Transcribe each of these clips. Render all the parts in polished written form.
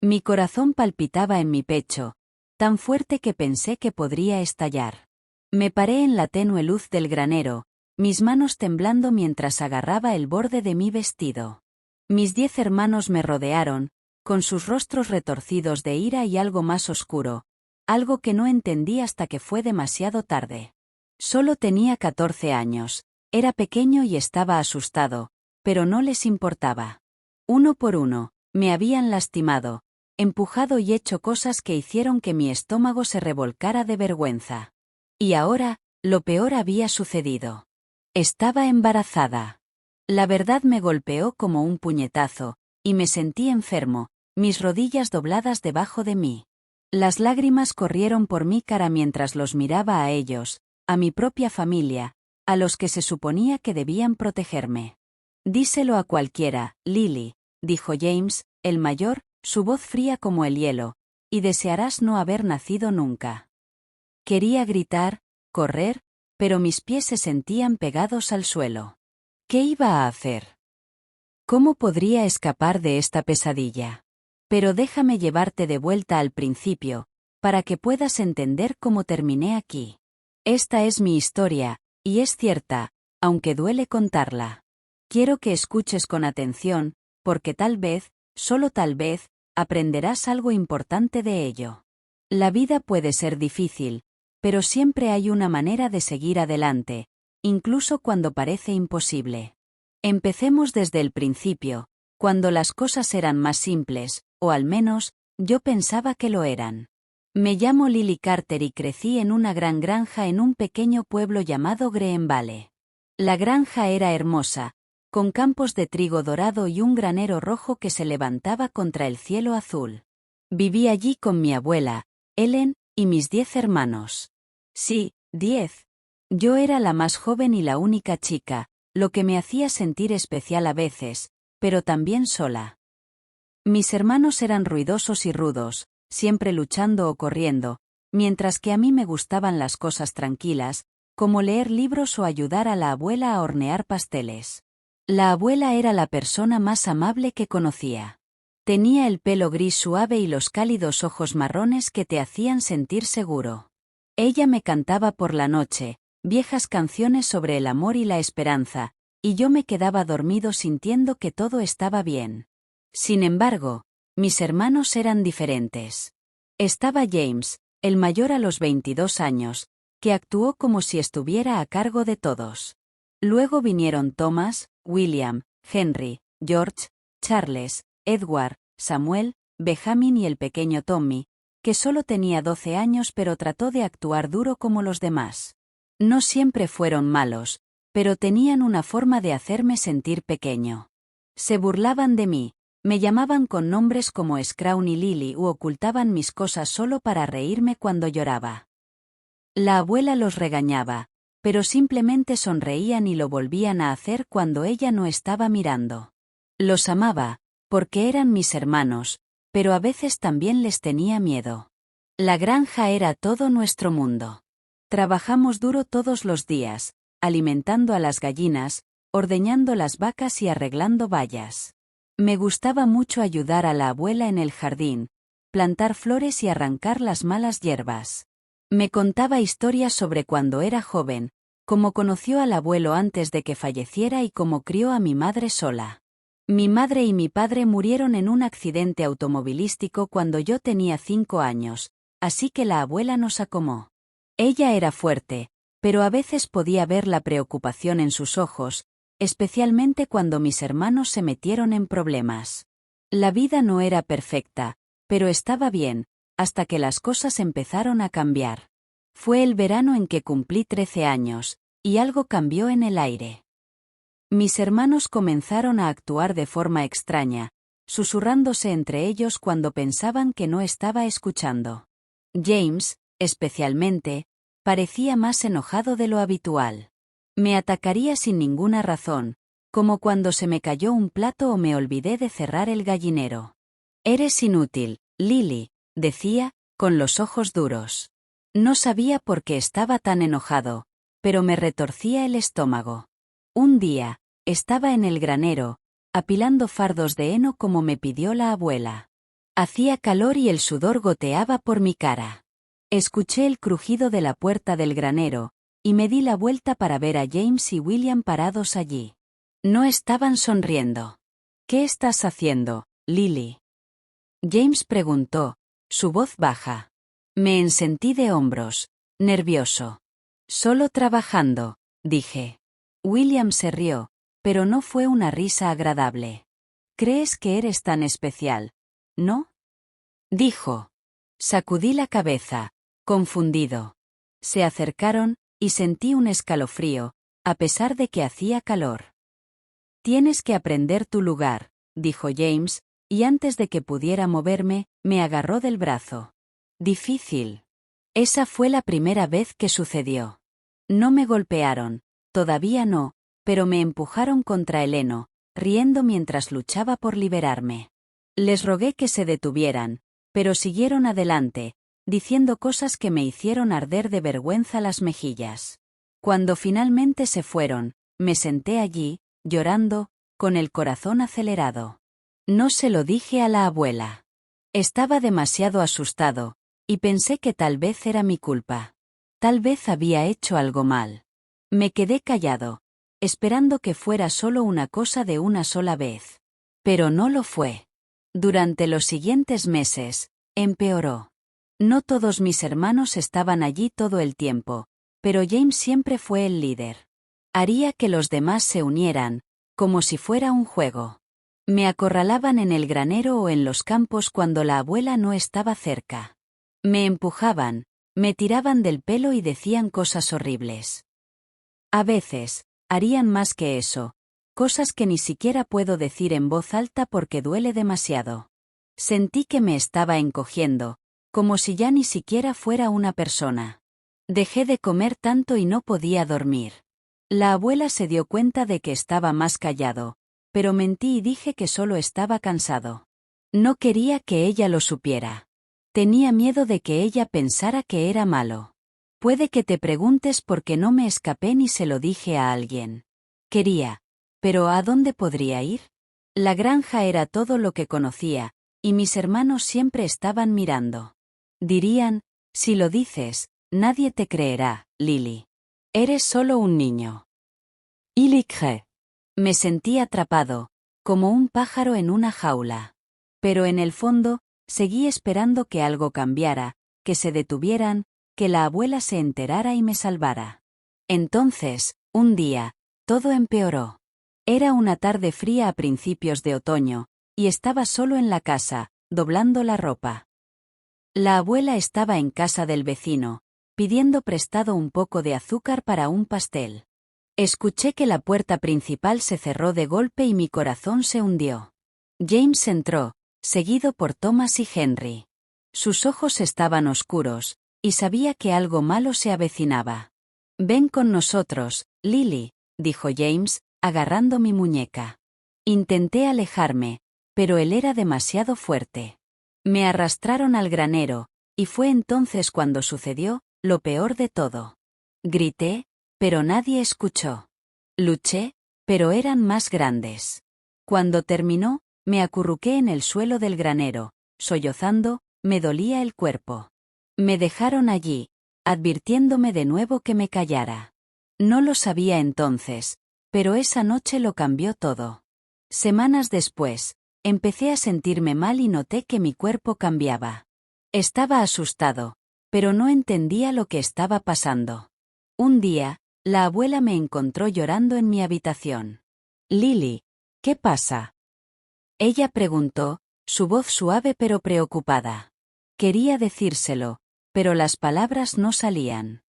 Mi corazón palpitaba en mi pecho, tan fuerte que pensé que podría estallar. Me paré en la tenue luz del granero, mis manos temblando mientras agarraba el borde de mi vestido. Mis 10 hermanos me rodearon, con sus rostros retorcidos de ira y algo más oscuro, algo que no entendí hasta que fue demasiado tarde. Solo tenía 14 años, era pequeño y estaba asustado, pero no les importaba. Uno por uno, me habían lastimado, empujado y hecho cosas que hicieron que mi estómago se revolcara de vergüenza. Y ahora, lo peor había sucedido. Estaba embarazada. La verdad me golpeó como un puñetazo, y me sentí enfermo, mis rodillas dobladas debajo de mí. Las lágrimas corrieron por mi cara mientras los miraba a ellos, a mi propia familia, a los que se suponía que debían protegerme. Díselo a cualquiera, Lily, dijo James, el mayor, su voz fría como el hielo, y desearás no haber nacido nunca. Quería gritar, correr, pero mis pies se sentían pegados al suelo. ¿Qué iba a hacer? ¿Cómo podría escapar de esta pesadilla? Pero déjame llevarte de vuelta al principio, para que puedas entender cómo terminé aquí. Esta es mi historia, y es cierta, aunque duele contarla. Quiero que escuches con atención, porque tal vez, solo tal vez, aprenderás algo importante de ello. La vida puede ser difícil, pero siempre hay una manera de seguir adelante, incluso cuando parece imposible. Empecemos desde el principio, cuando las cosas eran más simples, o al menos, yo pensaba que lo eran. Me llamo Lily Carter y crecí en una gran granja en un pequeño pueblo llamado Green Valley. La granja era hermosa, con campos de trigo dorado y un granero rojo que se levantaba contra el cielo azul. Viví allí con mi abuela, Ellen, y mis 10 hermanos. Sí, 10. Yo era la más joven y la única chica, lo que me hacía sentir especial a veces, pero también sola. Mis hermanos eran ruidosos y rudos, siempre luchando o corriendo, mientras que a mí me gustaban las cosas tranquilas, como leer libros o ayudar a la abuela a hornear pasteles. La abuela era la persona más amable que conocía. Tenía el pelo gris suave y los cálidos ojos marrones que te hacían sentir seguro. Ella me cantaba por la noche, viejas canciones sobre el amor y la esperanza, y yo me quedaba dormido sintiendo que todo estaba bien. Sin embargo, mis hermanos eran diferentes. Estaba James, el mayor a los 22 años, que actuó como si estuviera a cargo de todos. Luego vinieron Thomas, William, Henry, George, Charles, Edward, Samuel, Benjamin y el pequeño Tommy, que solo tenía 12 años pero trató de actuar duro como los demás. No siempre fueron malos, pero tenían una forma de hacerme sentir pequeño. Se burlaban de mí, me llamaban con nombres como Scrawn y Lily u ocultaban mis cosas solo para reírme cuando lloraba. La abuela los regañaba, pero simplemente sonreían y lo volvían a hacer cuando ella no estaba mirando. Los amaba, porque eran mis hermanos, pero a veces también les tenía miedo. La granja era todo nuestro mundo. Trabajamos duro todos los días, alimentando a las gallinas, ordeñando las vacas y arreglando vallas. Me gustaba mucho ayudar a la abuela en el jardín, plantar flores y arrancar las malas hierbas. Me contaba historias sobre cuando era joven, cómo conoció al abuelo antes de que falleciera y cómo crió a mi madre sola. Mi madre y mi padre murieron en un accidente automovilístico cuando yo tenía 5 años, así que la abuela nos acomó. Ella era fuerte, pero a veces podía ver la preocupación en sus ojos, especialmente cuando mis hermanos se metieron en problemas. La vida no era perfecta, pero estaba bien, hasta que las cosas empezaron a cambiar. Fue el verano en que cumplí 13 años, y algo cambió en el aire. Mis hermanos comenzaron a actuar de forma extraña, susurrándose entre ellos cuando pensaban que no estaba escuchando. James, especialmente, parecía más enojado de lo habitual. Me atacaría sin ninguna razón, como cuando se me cayó un plato o me olvidé de cerrar el gallinero. Eres inútil, Lily, decía, con los ojos duros. No sabía por qué estaba tan enojado, pero me retorcía el estómago. Un día, estaba en el granero, apilando fardos de heno como me pidió la abuela. Hacía calor y el sudor goteaba por mi cara. Escuché el crujido de la puerta del granero, y me di la vuelta para ver a James y William parados allí. No estaban sonriendo. «¿Qué estás haciendo, Lily?», James preguntó, su voz baja. Me ensentí de hombros, nervioso. «Solo trabajando», dije. William se rió, pero no fue una risa agradable. «¿Crees que eres tan especial, no?», dijo. Sacudí la cabeza, confundido. Se acercaron, y sentí un escalofrío, a pesar de que hacía calor. «Tienes que aprender tu lugar», dijo James, y antes de que pudiera moverme, me agarró del brazo. Difícil. Esa fue la primera vez que sucedió. No me golpearon, todavía no, pero me empujaron contra el heno, riendo mientras luchaba por liberarme. Les rogué que se detuvieran, pero siguieron adelante, diciendo cosas que me hicieron arder de vergüenza las mejillas. Cuando finalmente se fueron, me senté allí, llorando, con el corazón acelerado. No se lo dije a la abuela. Estaba demasiado asustado, y pensé que tal vez era mi culpa. Tal vez había hecho algo mal. Me quedé callado, esperando que fuera solo una cosa de una sola vez. Pero no lo fue. Durante los siguientes meses, empeoró. No todos mis hermanos estaban allí todo el tiempo, pero James siempre fue el líder. Haría que los demás se unieran, como si fuera un juego. Me acorralaban en el granero o en los campos cuando la abuela no estaba cerca. Me empujaban, me tiraban del pelo y decían cosas horribles. A veces, harían más que eso, cosas que ni siquiera puedo decir en voz alta porque duele demasiado. Sentí que me estaba encogiendo, como si ya ni siquiera fuera una persona. Dejé de comer tanto y no podía dormir. La abuela se dio cuenta de que estaba más callado, pero mentí y dije que solo estaba cansado. No quería que ella lo supiera. Tenía miedo de que ella pensara que era malo. Puede que te preguntes por qué no me escapé ni se lo dije a alguien. Quería. Pero ¿a dónde podría ir? La granja era todo lo que conocía, y mis hermanos siempre estaban mirando. Dirían, si lo dices, nadie te creerá, Lily. Eres solo un niño. Ilicre. Me sentí atrapado, como un pájaro en una jaula. Pero en el fondo, seguí esperando que algo cambiara, que se detuvieran, que la abuela se enterara y me salvara. Entonces, un día, todo empeoró. Era una tarde fría a principios de otoño, y estaba solo en la casa, doblando la ropa. La abuela estaba en casa del vecino, pidiendo prestado un poco de azúcar para un pastel. Escuché que la puerta principal se cerró de golpe y mi corazón se hundió. James entró, seguido por Thomas y Henry. Sus ojos estaban oscuros, y sabía que algo malo se avecinaba. «Ven con nosotros, Lily», dijo James, agarrando mi muñeca. Intenté alejarme, pero él era demasiado fuerte. Me arrastraron al granero, y fue entonces cuando sucedió lo peor de todo. Grité, pero nadie escuchó. Luché, pero eran más grandes. Cuando terminó, me acurruqué en el suelo del granero, sollozando, me dolía el cuerpo. Me dejaron allí, advirtiéndome de nuevo que me callara. No lo sabía entonces, pero esa noche lo cambió todo. Semanas después, empecé a sentirme mal y noté que mi cuerpo cambiaba. Estaba asustado, pero no entendía lo que estaba pasando. Un día, la abuela me encontró llorando en mi habitación. «Lily, ¿qué pasa?», ella preguntó, su voz suave pero preocupada. Quería decírselo, pero las palabras no salían.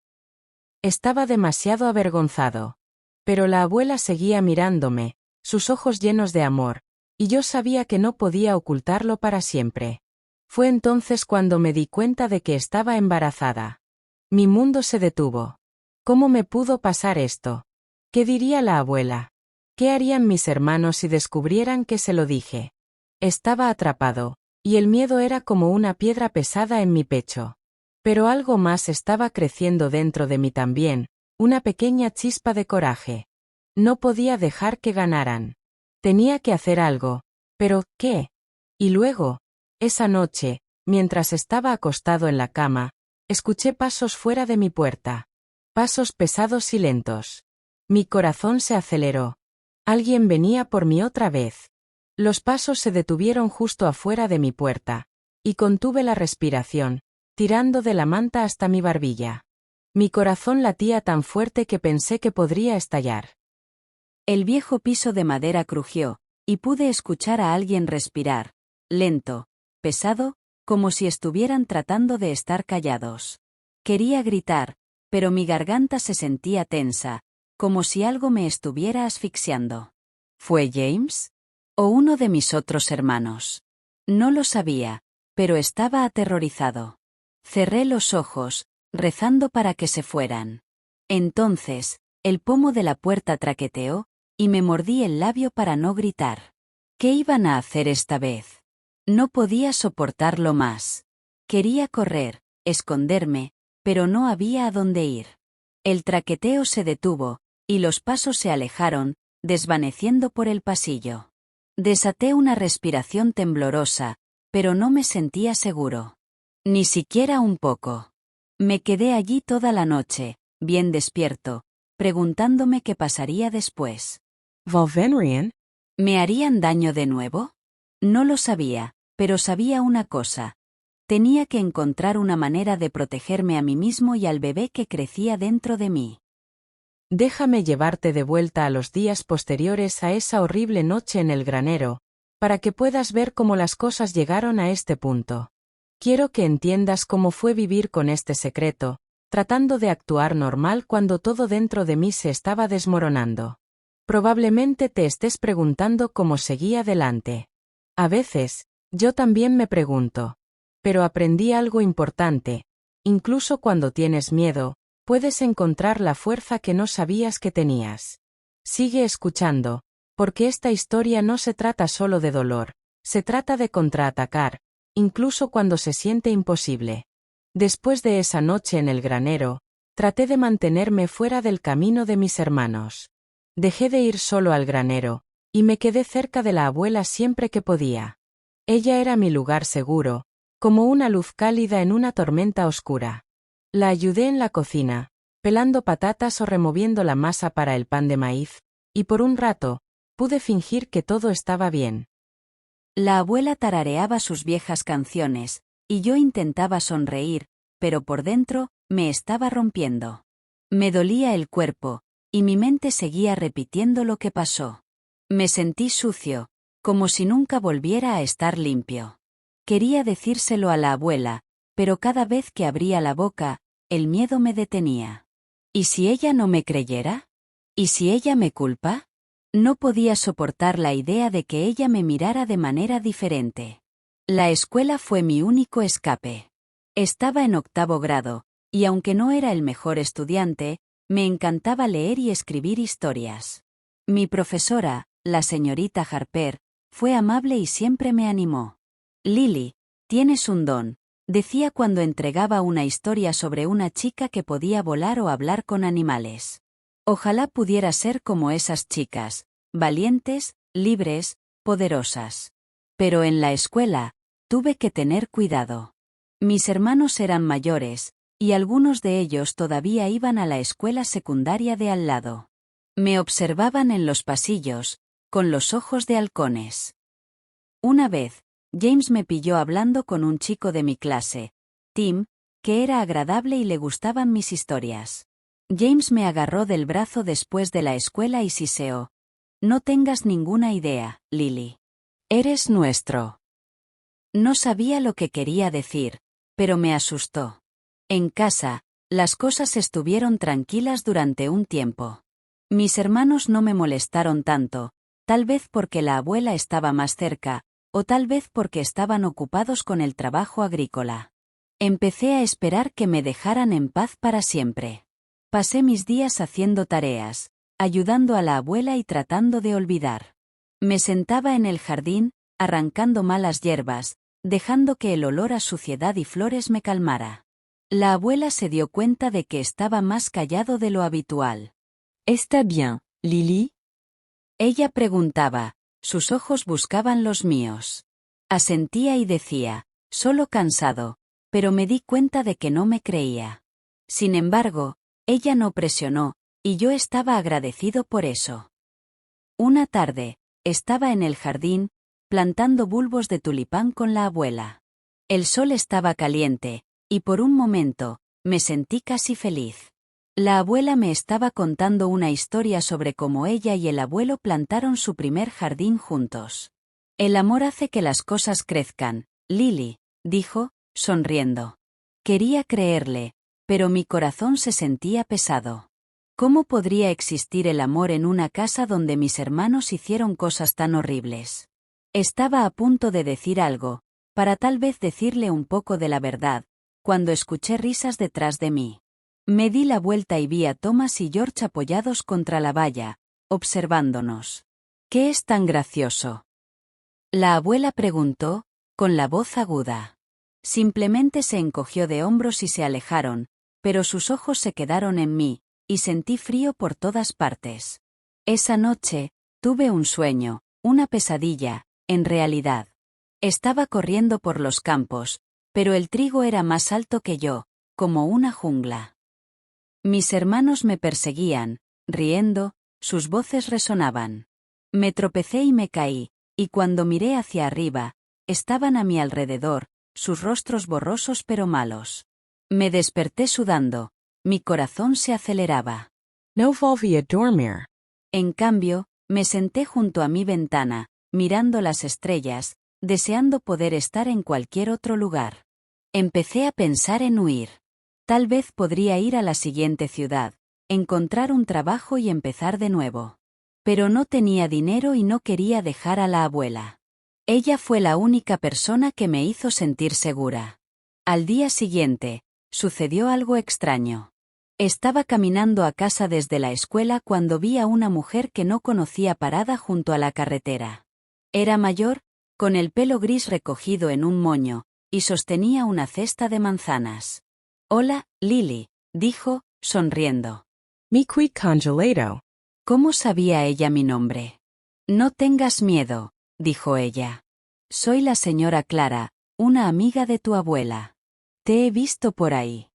Estaba demasiado avergonzado. Pero la abuela seguía mirándome, sus ojos llenos de amor, y yo sabía que no podía ocultarlo para siempre. Fue entonces cuando me di cuenta de que estaba embarazada. Mi mundo se detuvo. ¿Cómo me pudo pasar esto? ¿Qué diría la abuela? ¿Qué harían mis hermanos si descubrieran que se lo dije? Estaba atrapado, y el miedo era como una piedra pesada en mi pecho. Pero algo más estaba creciendo dentro de mí también, una pequeña chispa de coraje. No podía dejar que ganaran. Tenía que hacer algo. ¿Pero qué? Y luego, Esa noche, mientras estaba acostado en la cama, escuché pasos fuera de mi puerta. Pasos pesados y lentos. Mi corazón se aceleró. Alguien venía por mí otra vez. Los pasos se detuvieron justo afuera de mi puerta, y contuve la respiración, tirando de la manta hasta mi barbilla. Mi corazón latía tan fuerte que pensé que podría estallar. El viejo piso de madera crujió, y pude escuchar a alguien respirar, lento, pesado, como si estuvieran tratando de estar callados. Quería gritar, pero mi garganta se sentía tensa, como si algo me estuviera asfixiando. ¿Fue James? ¿O uno de mis otros hermanos? No lo sabía, pero estaba aterrorizado. Cerré los ojos, rezando para que se fueran. Entonces, el pomo de la puerta traqueteó, y me mordí el labio para no gritar. ¿Qué iban a hacer esta vez? No podía soportarlo más. Quería correr, esconderme, pero no había a dónde ir. El traqueteo se detuvo, y los pasos se alejaron, desvaneciendo por el pasillo. Desaté una respiración temblorosa, pero no me sentía seguro. Ni siquiera un poco. Me quedé allí toda la noche, bien despierto, preguntándome qué pasaría después. ¿Volverían? ¿Me harían daño de nuevo? No lo sabía, pero sabía una cosa. Tenía que encontrar una manera de protegerme a mí mismo y al bebé que crecía dentro de mí. Déjame llevarte de vuelta a los días posteriores a esa horrible noche en el granero, para que puedas ver cómo las cosas llegaron a este punto. Quiero que entiendas cómo fue vivir con este secreto, tratando de actuar normal cuando todo dentro de mí se estaba desmoronando. Probablemente te estés preguntando cómo seguí adelante. A veces, yo también me pregunto. Pero aprendí algo importante. Incluso cuando tienes miedo, puedes encontrar la fuerza que no sabías que tenías. Sigue escuchando, porque esta historia no se trata solo de dolor, se trata de contraatacar, incluso cuando se siente imposible. Después de esa noche en el granero, traté de mantenerme fuera del camino de mis hermanos. Dejé de ir solo al granero, y me quedé cerca de la abuela siempre que podía. Ella era mi lugar seguro, como una luz cálida en una tormenta oscura. La ayudé en la cocina, pelando patatas o removiendo la masa para el pan de maíz, y por un rato, pude fingir que todo estaba bien. La abuela tarareaba sus viejas canciones, y yo intentaba sonreír, pero por dentro, me estaba rompiendo. Me dolía el cuerpo, y mi mente seguía repitiendo lo que pasó. Me sentí sucio, como si nunca volviera a estar limpio. Quería decírselo a la abuela, pero cada vez que abría la boca, el miedo me detenía. ¿Y si ella no me creyera? ¿Y si ella me culpa? No podía soportar la idea de que ella me mirara de manera diferente. La escuela fue mi único escape. Estaba en 8º grado, y aunque no era el mejor estudiante, me encantaba leer y escribir historias. Mi profesora, la señorita Harper, fue amable y siempre me animó. Lily, tienes un don, decía cuando entregaba una historia sobre una chica que podía volar o hablar con animales. Ojalá pudiera ser como esas chicas, valientes, libres, poderosas. Pero en la escuela, tuve que tener cuidado. Mis hermanos eran mayores, y algunos de ellos todavía iban a la escuela secundaria de al lado. Me observaban en los pasillos, con los ojos de halcones. Una vez, James me pilló hablando con un chico de mi clase, Tim, que era agradable y le gustaban mis historias. James me agarró del brazo después de la escuela y siseó. No tengas ninguna idea, Lily. Eres nuestro. No sabía lo que quería decir, pero me asustó. En casa, las cosas estuvieron tranquilas durante un tiempo. Mis hermanos no me molestaron tanto, tal vez porque la abuela estaba más cerca, o tal vez porque estaban ocupados con el trabajo agrícola. Empecé a esperar que me dejaran en paz para siempre. Pasé mis días haciendo tareas, ayudando a la abuela y tratando de olvidar. Me sentaba en el jardín, arrancando malas hierbas, dejando que el olor a suciedad y flores me calmara. La abuela se dio cuenta de que estaba más callado de lo habitual. ¿Está bien, Lily? Ella preguntaba, sus ojos buscaban los míos. Asentía y decía, solo cansado, pero me di cuenta de que no me creía. Sin embargo, ella no presionó, y yo estaba agradecido por eso. Una tarde, estaba en el jardín, plantando bulbos de tulipán con la abuela. El sol estaba caliente, y por un momento, me sentí casi feliz. La abuela me estaba contando una historia sobre cómo ella y el abuelo plantaron su primer jardín juntos. El amor hace que las cosas crezcan, Lily, dijo, sonriendo. Quería creerle, pero mi corazón se sentía pesado. ¿Cómo podría existir el amor en una casa donde mis hermanos hicieron cosas tan horribles? Estaba a punto de decir algo, para tal vez decirle un poco de la verdad, cuando escuché risas detrás de mí. Me di la vuelta y vi a Thomas y George apoyados contra la valla, observándonos. ¿Qué es tan gracioso? La abuela preguntó, con la voz aguda. Simplemente se encogió de hombros y se alejaron, pero sus ojos se quedaron en mí, y sentí frío por todas partes. Esa noche, tuve un sueño, una pesadilla, en realidad. Estaba corriendo por los campos, pero el trigo era más alto que yo, como una jungla. Mis hermanos me perseguían, riendo, sus voces resonaban. Me tropecé y me caí, y cuando miré hacia arriba, estaban a mi alrededor, sus rostros borrosos pero malos. Me desperté sudando, mi corazón se aceleraba. No volví a dormir. En cambio, me senté junto a mi ventana, mirando las estrellas, deseando poder estar en cualquier otro lugar. Empecé a pensar en huir. Tal vez podría ir a la siguiente ciudad, encontrar un trabajo y empezar de nuevo. Pero no tenía dinero y no quería dejar a la abuela. Ella fue la única persona que me hizo sentir segura. Al día siguiente, sucedió algo extraño. Estaba caminando a casa desde la escuela cuando vi a una mujer que no conocía parada junto a la carretera. Era mayor, con el pelo gris recogido en un moño, y sostenía una cesta de manzanas. Hola, Lily, dijo, sonriendo. Mi qui congelado. ¿Cómo sabía ella mi nombre? No tengas miedo, dijo ella. Soy la señora Clara, una amiga de tu abuela. Te he visto por ahí.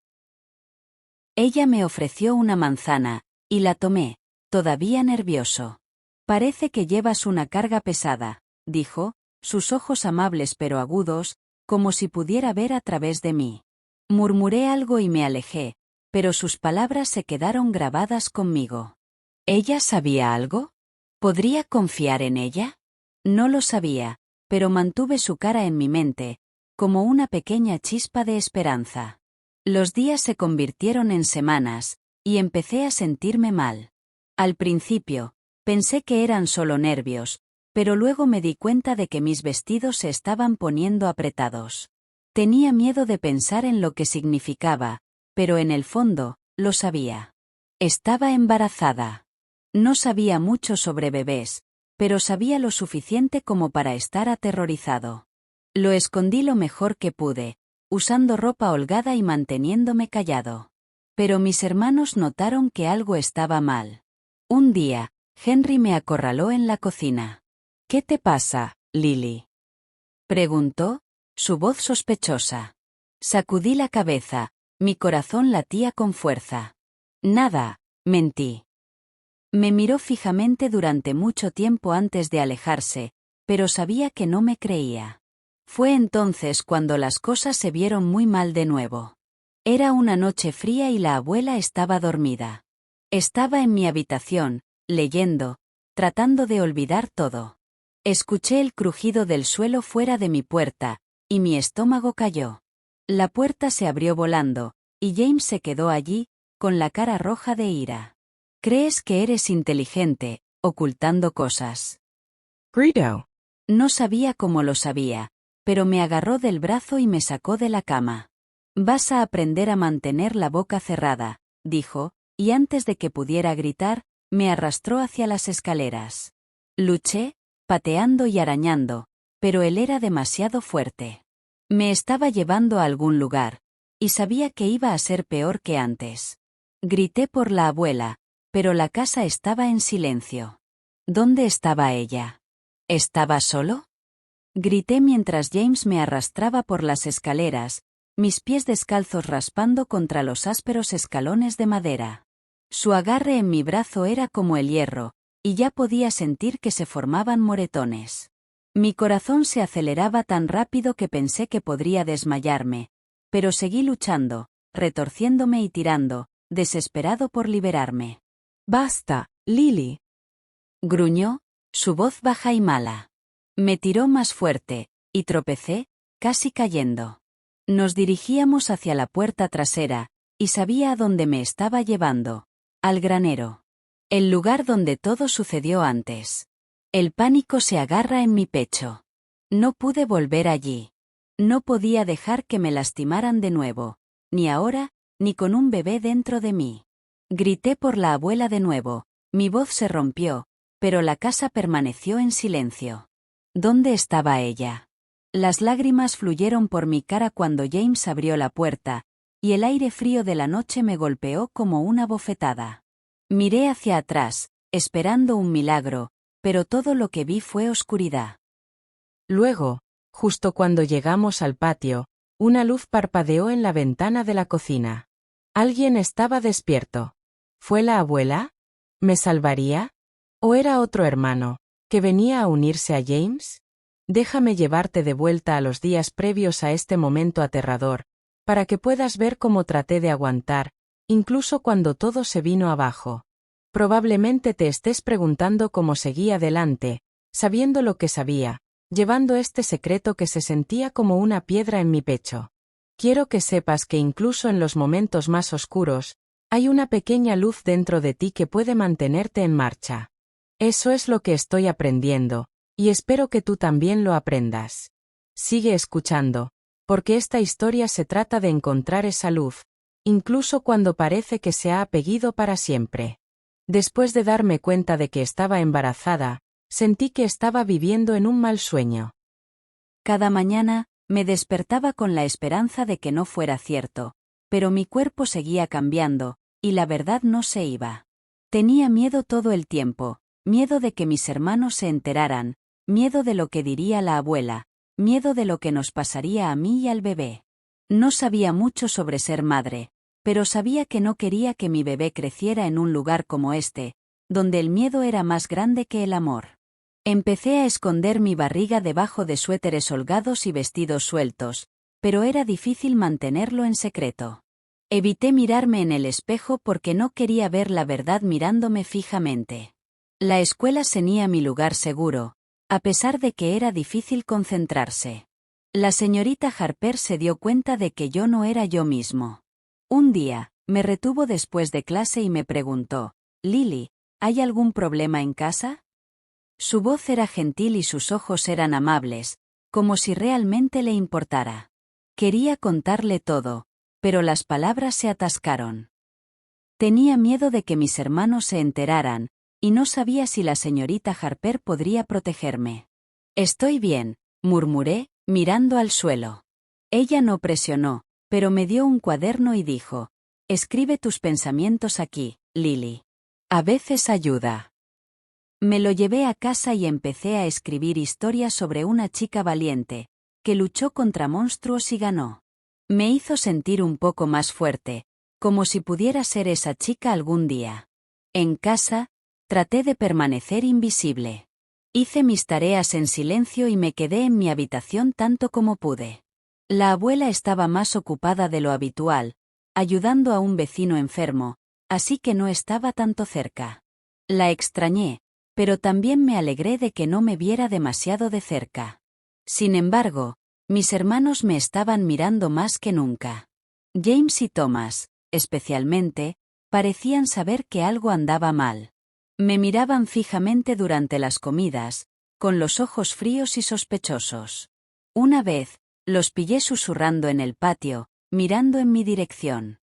Ella me ofreció una manzana, y la tomé, todavía nervioso. Parece que llevas una carga pesada, dijo, sus ojos amables pero agudos, como si pudiera ver a través de mí. Murmuré algo y me alejé, pero sus palabras se quedaron grabadas conmigo. ¿Ella sabía algo? ¿Podría confiar en ella? No lo sabía, pero mantuve su cara en mi mente, como una pequeña chispa de esperanza. Los días se convirtieron en semanas, y empecé a sentirme mal. Al principio, pensé que eran solo nervios, pero luego me di cuenta de que mis vestidos se estaban poniendo apretados. Tenía miedo de pensar en lo que significaba, pero en el fondo, lo sabía. Estaba embarazada. No sabía mucho sobre bebés, pero sabía lo suficiente como para estar aterrorizado. Lo escondí lo mejor que pude, usando ropa holgada y manteniéndome callado. Pero mis hermanos notaron que algo estaba mal. Un día, Henry me acorraló en la cocina. ¿Qué te pasa, Lily? Preguntó, su voz sospechosa. Sacudí la cabeza, mi corazón latía con fuerza. Nada, mentí. Me miró fijamente durante mucho tiempo antes de alejarse, pero sabía que no me creía. Fue entonces cuando las cosas se vieron muy mal de nuevo. Era una noche fría y la abuela estaba dormida. Estaba en mi habitación, leyendo, tratando de olvidar todo. Escuché el crujido del suelo fuera de mi puerta, y mi estómago cayó. La puerta se abrió volando, y James se quedó allí, con la cara roja de ira. ¿Crees que eres inteligente, ocultando cosas? Grito. No sabía cómo lo sabía, pero me agarró del brazo y me sacó de la cama. Vas a aprender a mantener la boca cerrada, dijo, y antes de que pudiera gritar, me arrastró hacia las escaleras. Luché, pateando y arañando, pero él era demasiado fuerte. Me estaba llevando a algún lugar, y sabía que iba a ser peor que antes. Grité por la abuela, pero la casa estaba en silencio. ¿Dónde estaba ella? ¿Estaba solo? Grité mientras James me arrastraba por las escaleras, mis pies descalzos raspando contra los ásperos escalones de madera. Su agarre en mi brazo era como el hierro, y ya podía sentir que se formaban moretones. Mi corazón se aceleraba tan rápido que pensé que podría desmayarme, pero seguí luchando, retorciéndome y tirando, desesperado por liberarme. Basta, Lily. Gruñó, su voz baja y mala. Me tiró más fuerte, y tropecé, casi cayendo. Nos dirigíamos hacia la puerta trasera, y sabía a dónde me estaba llevando. Al granero. El lugar donde todo sucedió antes. El pánico se agarra en mi pecho. No pude volver allí. No podía dejar que me lastimaran de nuevo, ni ahora, ni con un bebé dentro de mí. Grité por la abuela de nuevo, mi voz se rompió, pero la casa permaneció en silencio. ¿Dónde estaba ella? Las lágrimas fluyeron por mi cara cuando James abrió la puerta, y el aire frío de la noche me golpeó como una bofetada. Miré hacia atrás, esperando un milagro, pero todo lo que vi fue oscuridad. Luego, justo cuando llegamos al patio, una luz parpadeó en la ventana de la cocina. Alguien estaba despierto. ¿Fue la abuela? ¿Me salvaría? ¿O era otro hermano, que venía a unirse a James? Déjame llevarte de vuelta a los días previos a este momento aterrador, para que puedas ver cómo traté de aguantar, incluso cuando todo se vino abajo. Probablemente te estés preguntando cómo seguí adelante, sabiendo lo que sabía, llevando este secreto que se sentía como una piedra en mi pecho. Quiero que sepas que incluso en los momentos más oscuros, hay una pequeña luz dentro de ti que puede mantenerte en marcha. Eso es lo que estoy aprendiendo, y espero que tú también lo aprendas. Sigue escuchando, porque esta historia se trata de encontrar esa luz, incluso cuando parece que se ha apellido para siempre. Después de darme cuenta de que estaba embarazada, sentí que estaba viviendo en un mal sueño. Cada mañana, me despertaba con la esperanza de que no fuera cierto, pero mi cuerpo seguía cambiando, y la verdad no se iba. Tenía miedo todo el tiempo, miedo de que mis hermanos se enteraran, miedo de lo que diría la abuela, miedo de lo que nos pasaría a mí y al bebé. No sabía mucho sobre ser madre, pero sabía que no quería que mi bebé creciera en un lugar como este, donde el miedo era más grande que el amor. Empecé a esconder mi barriga debajo de suéteres holgados y vestidos sueltos, pero era difícil mantenerlo en secreto. Evité mirarme en el espejo porque no quería ver la verdad mirándome fijamente. La escuela tenía mi lugar seguro, a pesar de que era difícil concentrarse. La señorita Harper se dio cuenta de que yo no era yo mismo. Un día, me retuvo después de clase y me preguntó, «Lily, ¿hay algún problema en casa?» Su voz era gentil y sus ojos eran amables, como si realmente le importara. Quería contarle todo, pero las palabras se atascaron. Tenía miedo de que mis hermanos se enteraran, y no sabía si la señorita Harper podría protegerme. «Estoy bien», murmuré, mirando al suelo. Ella no presionó, pero me dio un cuaderno y dijo, «Escribe tus pensamientos aquí, Lily. A veces ayuda». Me lo llevé a casa y empecé a escribir historias sobre una chica valiente, que luchó contra monstruos y ganó. Me hizo sentir un poco más fuerte, como si pudiera ser esa chica algún día. En casa, traté de permanecer invisible. Hice mis tareas en silencio y me quedé en mi habitación tanto como pude. La abuela estaba más ocupada de lo habitual, ayudando a un vecino enfermo, así que no estaba tanto cerca. La extrañé, pero también me alegré de que no me viera demasiado de cerca. Sin embargo, mis hermanos me estaban mirando más que nunca. James y Thomas, especialmente, parecían saber que algo andaba mal. Me miraban fijamente durante las comidas, con los ojos fríos y sospechosos. Una vez, los pillé susurrando en el patio, mirando en mi dirección.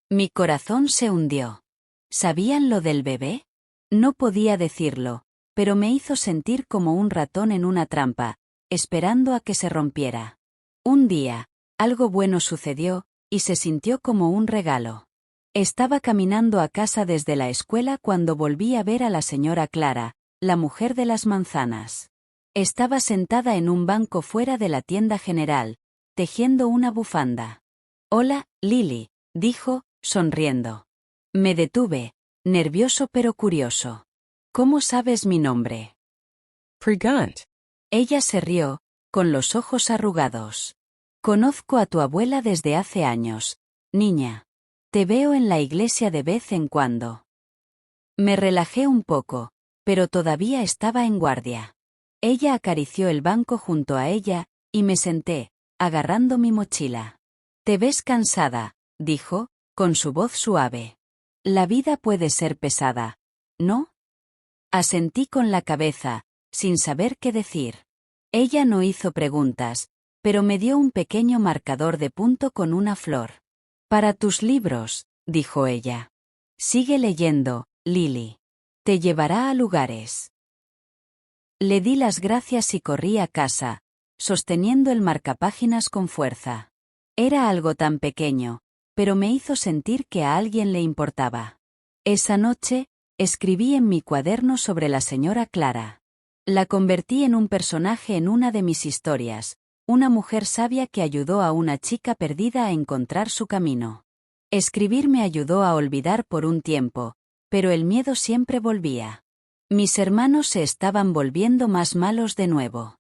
Mi corazón se hundió. ¿Sabían lo del bebé? No podía decirlo, pero me hizo sentir como un ratón en una trampa, esperando a que se rompiera. Un día, algo bueno sucedió, y se sintió como un regalo. Estaba caminando a casa desde la escuela cuando volví a ver a la señora Clara, la mujer de las manzanas. Estaba sentada en un banco fuera de la tienda general, tejiendo una bufanda. «Hola, Lily», dijo, sonriendo. Me detuve, nervioso pero curioso. «¿Cómo sabes mi nombre?» Pregant. Ella se rió, con los ojos arrugados. «Conozco a tu abuela desde hace años, niña. Te veo en la iglesia de vez en cuando». Me relajé un poco, pero todavía estaba en guardia. Ella acarició el banco junto a ella, y me senté, agarrando mi mochila. «Te ves cansada», dijo, con su voz suave. «La vida puede ser pesada, ¿no?» Asentí con la cabeza, sin saber qué decir. Ella no hizo preguntas, pero me dio un pequeño marcador de punto con una flor. «Para tus libros», dijo ella. «Sigue leyendo, Lily. Te llevará a lugares». Le di las gracias y corrí a casa, sosteniendo el marcapáginas con fuerza. Era algo tan pequeño, pero me hizo sentir que a alguien le importaba. Esa noche, escribí en mi cuaderno sobre la señora Clara. La convertí en un personaje en una de mis historias, una mujer sabia que ayudó a una chica perdida a encontrar su camino. Escribir me ayudó a olvidar por un tiempo, pero el miedo siempre volvía. Mis hermanos se estaban volviendo más malos de nuevo.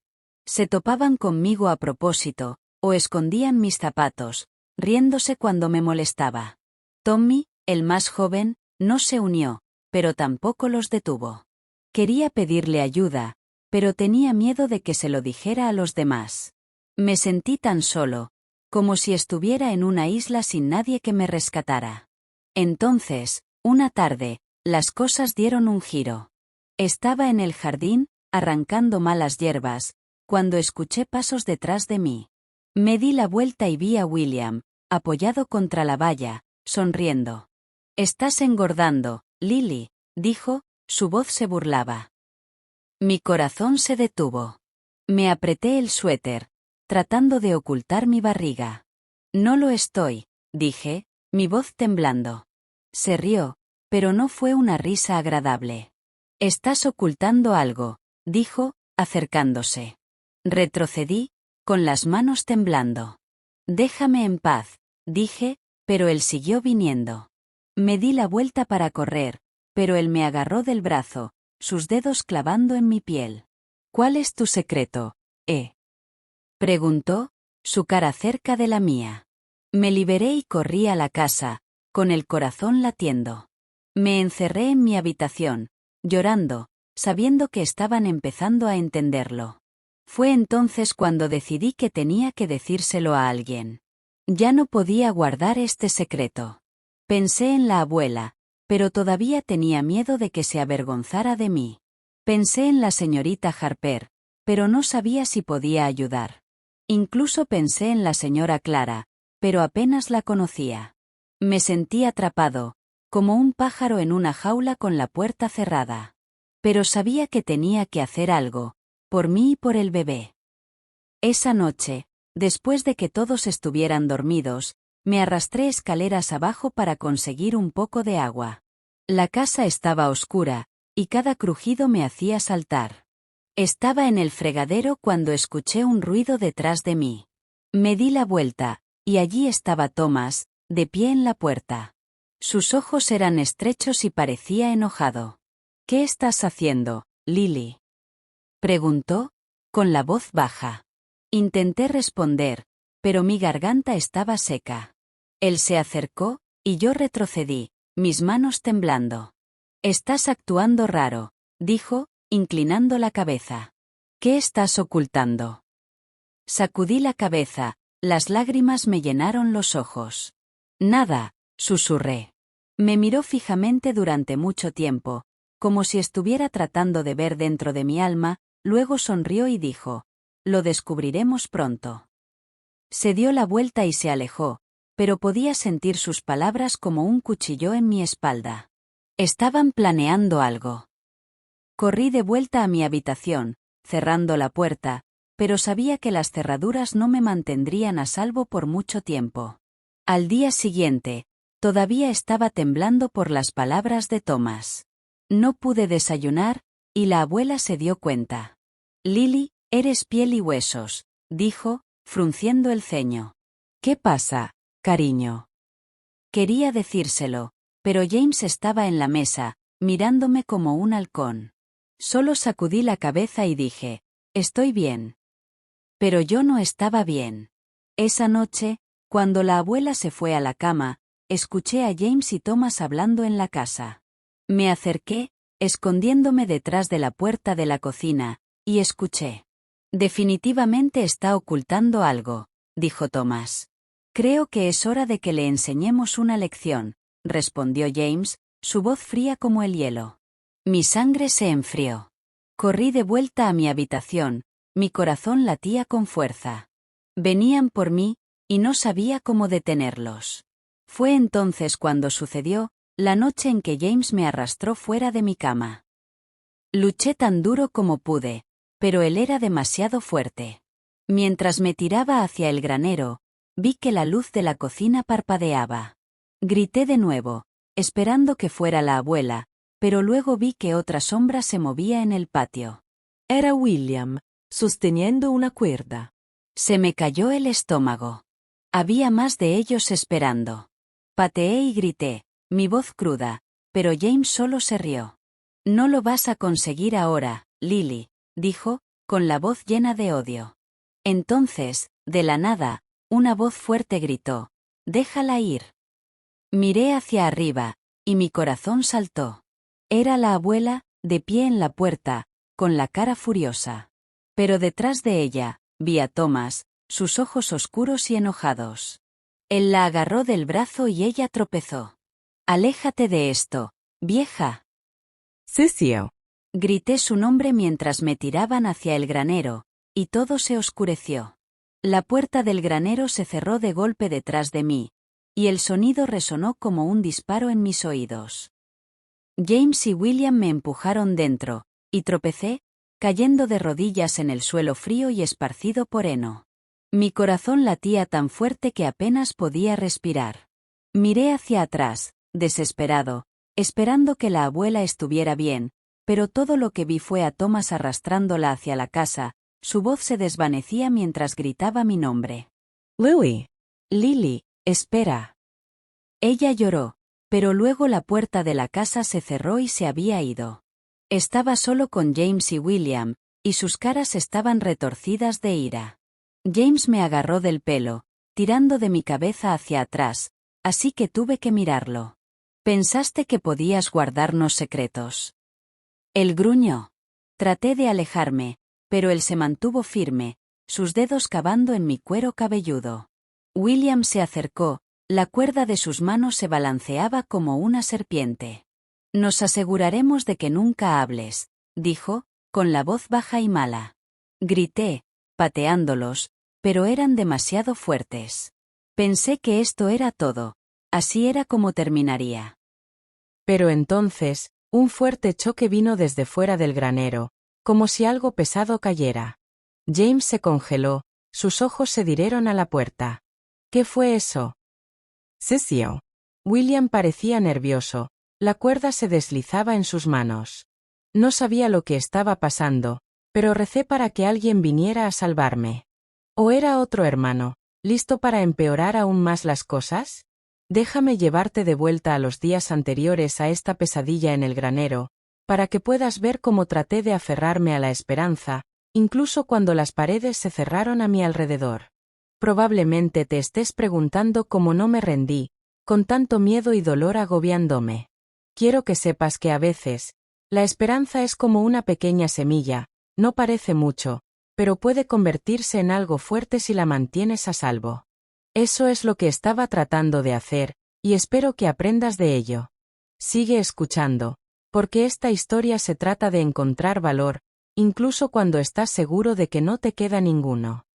Se topaban conmigo a propósito, o escondían mis zapatos, riéndose cuando me molestaba. Tommy, el más joven, no se unió, pero tampoco los detuvo. Quería pedirle ayuda, pero tenía miedo de que se lo dijera a los demás. Me sentí tan solo, como si estuviera en una isla sin nadie que me rescatara. Entonces, una tarde, las cosas dieron un giro. Estaba en el jardín, arrancando malas hierbas, cuando escuché pasos detrás de mí. Me di la vuelta y vi a William, apoyado contra la valla, sonriendo. «Estás engordando, Lily», dijo, su voz se burlaba. Mi corazón se detuvo. Me apreté el suéter, tratando de ocultar mi barriga. «No lo estoy», dije, mi voz temblando. Se rió, pero no fue una risa agradable. «Estás ocultando algo», dijo, acercándose. Retrocedí, con las manos temblando. «Déjame en paz», dije, pero él siguió viniendo. Me di la vuelta para correr, pero él me agarró del brazo, sus dedos clavando en mi piel. «¿Cuál es tu secreto, preguntó, su cara cerca de la mía. Me liberé y corrí a la casa, con el corazón latiendo. Me encerré en mi habitación, llorando, sabiendo que estaban empezando a entenderlo. Fue entonces cuando decidí que tenía que decírselo a alguien. Ya no podía guardar este secreto. Pensé en la abuela, pero todavía tenía miedo de que se avergonzara de mí. Pensé en la señorita Harper, pero no sabía si podía ayudar. Incluso pensé en la señora Clara, pero apenas la conocía. Me sentí atrapado, como un pájaro en una jaula con la puerta cerrada. Pero sabía que tenía que hacer algo, por mí y por el bebé. Esa noche, después de que todos estuvieran dormidos, me arrastré escaleras abajo para conseguir un poco de agua. La casa estaba oscura, y cada crujido me hacía saltar. Estaba en el fregadero cuando escuché un ruido detrás de mí. Me di la vuelta, y allí estaba Thomas, de pie en la puerta. Sus ojos eran estrechos y parecía enojado. «¿Qué estás haciendo, Lily?», preguntó, con la voz baja. Intenté responder, pero mi garganta estaba seca. Él se acercó, y yo retrocedí, mis manos temblando. «Estás actuando raro», dijo, inclinando la cabeza. «¿Qué estás ocultando?». Sacudí la cabeza, las lágrimas me llenaron los ojos. «Nada», susurré. Me miró fijamente durante mucho tiempo, como si estuviera tratando de ver dentro de mi alma, luego sonrió y dijo: «Lo descubriremos pronto». Se dio la vuelta y se alejó, pero podía sentir sus palabras como un cuchillo en mi espalda. Estaban planeando algo. Corrí de vuelta a mi habitación, cerrando la puerta, pero sabía que las cerraduras no me mantendrían a salvo por mucho tiempo. Al día siguiente, todavía estaba temblando por las palabras de Thomas. No pude desayunar, y la abuela se dio cuenta. Lily, eres piel y huesos, dijo, frunciendo el ceño. ¿Qué pasa, cariño? Quería decírselo, pero James estaba en la mesa, mirándome como un halcón. Solo sacudí la cabeza y dije, estoy bien. Pero yo no estaba bien. Esa noche, cuando la abuela se fue a la cama, escuché a James y Thomas hablando en la casa. Me acerqué, escondiéndome detrás de la puerta de la cocina, y escuché. Definitivamente está ocultando algo, dijo Thomas. Creo que es hora de que le enseñemos una lección, respondió James, su voz fría como el hielo. Mi sangre se enfrió. Corrí de vuelta a mi habitación, mi corazón latía con fuerza. Venían por mí, y no sabía cómo detenerlos. Fue entonces cuando sucedió, la noche en que James me arrastró fuera de mi cama. Luché tan duro como pude, pero él era demasiado fuerte. Mientras me tiraba hacia el granero, vi que la luz de la cocina parpadeaba. Grité de nuevo, esperando que fuera la abuela, pero luego vi que otra sombra se movía en el patio. Era William, sosteniendo una cuerda. Se me cayó el estómago. Había más de ellos esperando. Pateé y grité, mi voz cruda, pero James solo se rió. No lo vas a conseguir ahora, Lily, dijo, con la voz llena de odio. Entonces, de la nada, una voz fuerte gritó, déjala ir. Miré hacia arriba, y mi corazón saltó. Era la abuela, de pie en la puerta, con la cara furiosa. Pero detrás de ella, vi a Thomas, sus ojos oscuros y enojados. Él la agarró del brazo y ella tropezó. Aléjate de esto, vieja. Cecil. Grité su nombre mientras me tiraban hacia el granero, y todo se oscureció. La puerta del granero se cerró de golpe detrás de mí, y el sonido resonó como un disparo en mis oídos. James y William me empujaron dentro, y tropecé, cayendo de rodillas en el suelo frío y esparcido por heno. Mi corazón latía tan fuerte que apenas podía respirar. Miré hacia atrás, desesperado, esperando que la abuela estuviera bien, pero todo lo que vi fue a Thomas arrastrándola hacia la casa, su voz se desvanecía mientras gritaba mi nombre. Lily. Lily, espera. Ella lloró, pero luego la puerta de la casa se cerró y se había ido. Estaba solo con James y William, y sus caras estaban retorcidas de ira. James me agarró del pelo, tirando de mi cabeza hacia atrás, así que tuve que mirarlo. ¿Pensaste que podías guardarnos secretos? Él gruñó. Traté de alejarme, pero él se mantuvo firme, sus dedos cavando en mi cuero cabelludo. William se acercó, la cuerda de sus manos se balanceaba como una serpiente. Nos aseguraremos de que nunca hables, dijo, con la voz baja y mala. Grité, pateándolos, pero eran demasiado fuertes. Pensé que esto era todo, así era como terminaría. Pero entonces, un fuerte choque vino desde fuera del granero, como si algo pesado cayera. James se congeló, sus ojos se dirigieron a la puerta. ¿Qué fue eso? Cecil. William parecía nervioso, la cuerda se deslizaba en sus manos. No sabía lo que estaba pasando, pero recé para que alguien viniera a salvarme. ¿O era otro hermano, listo para empeorar aún más las cosas? Déjame llevarte de vuelta a los días anteriores a esta pesadilla en el granero, para que puedas ver cómo traté de aferrarme a la esperanza, incluso cuando las paredes se cerraron a mi alrededor. Probablemente te estés preguntando cómo no me rendí, con tanto miedo y dolor agobiándome. Quiero que sepas que a veces, la esperanza es como una pequeña semilla, no parece mucho, pero puede convertirse en algo fuerte si la mantienes a salvo. Eso es lo que estaba tratando de hacer, y espero que aprendas de ello. Sigue escuchando, porque esta historia se trata de encontrar valor, incluso cuando estás seguro de que no te queda ninguno.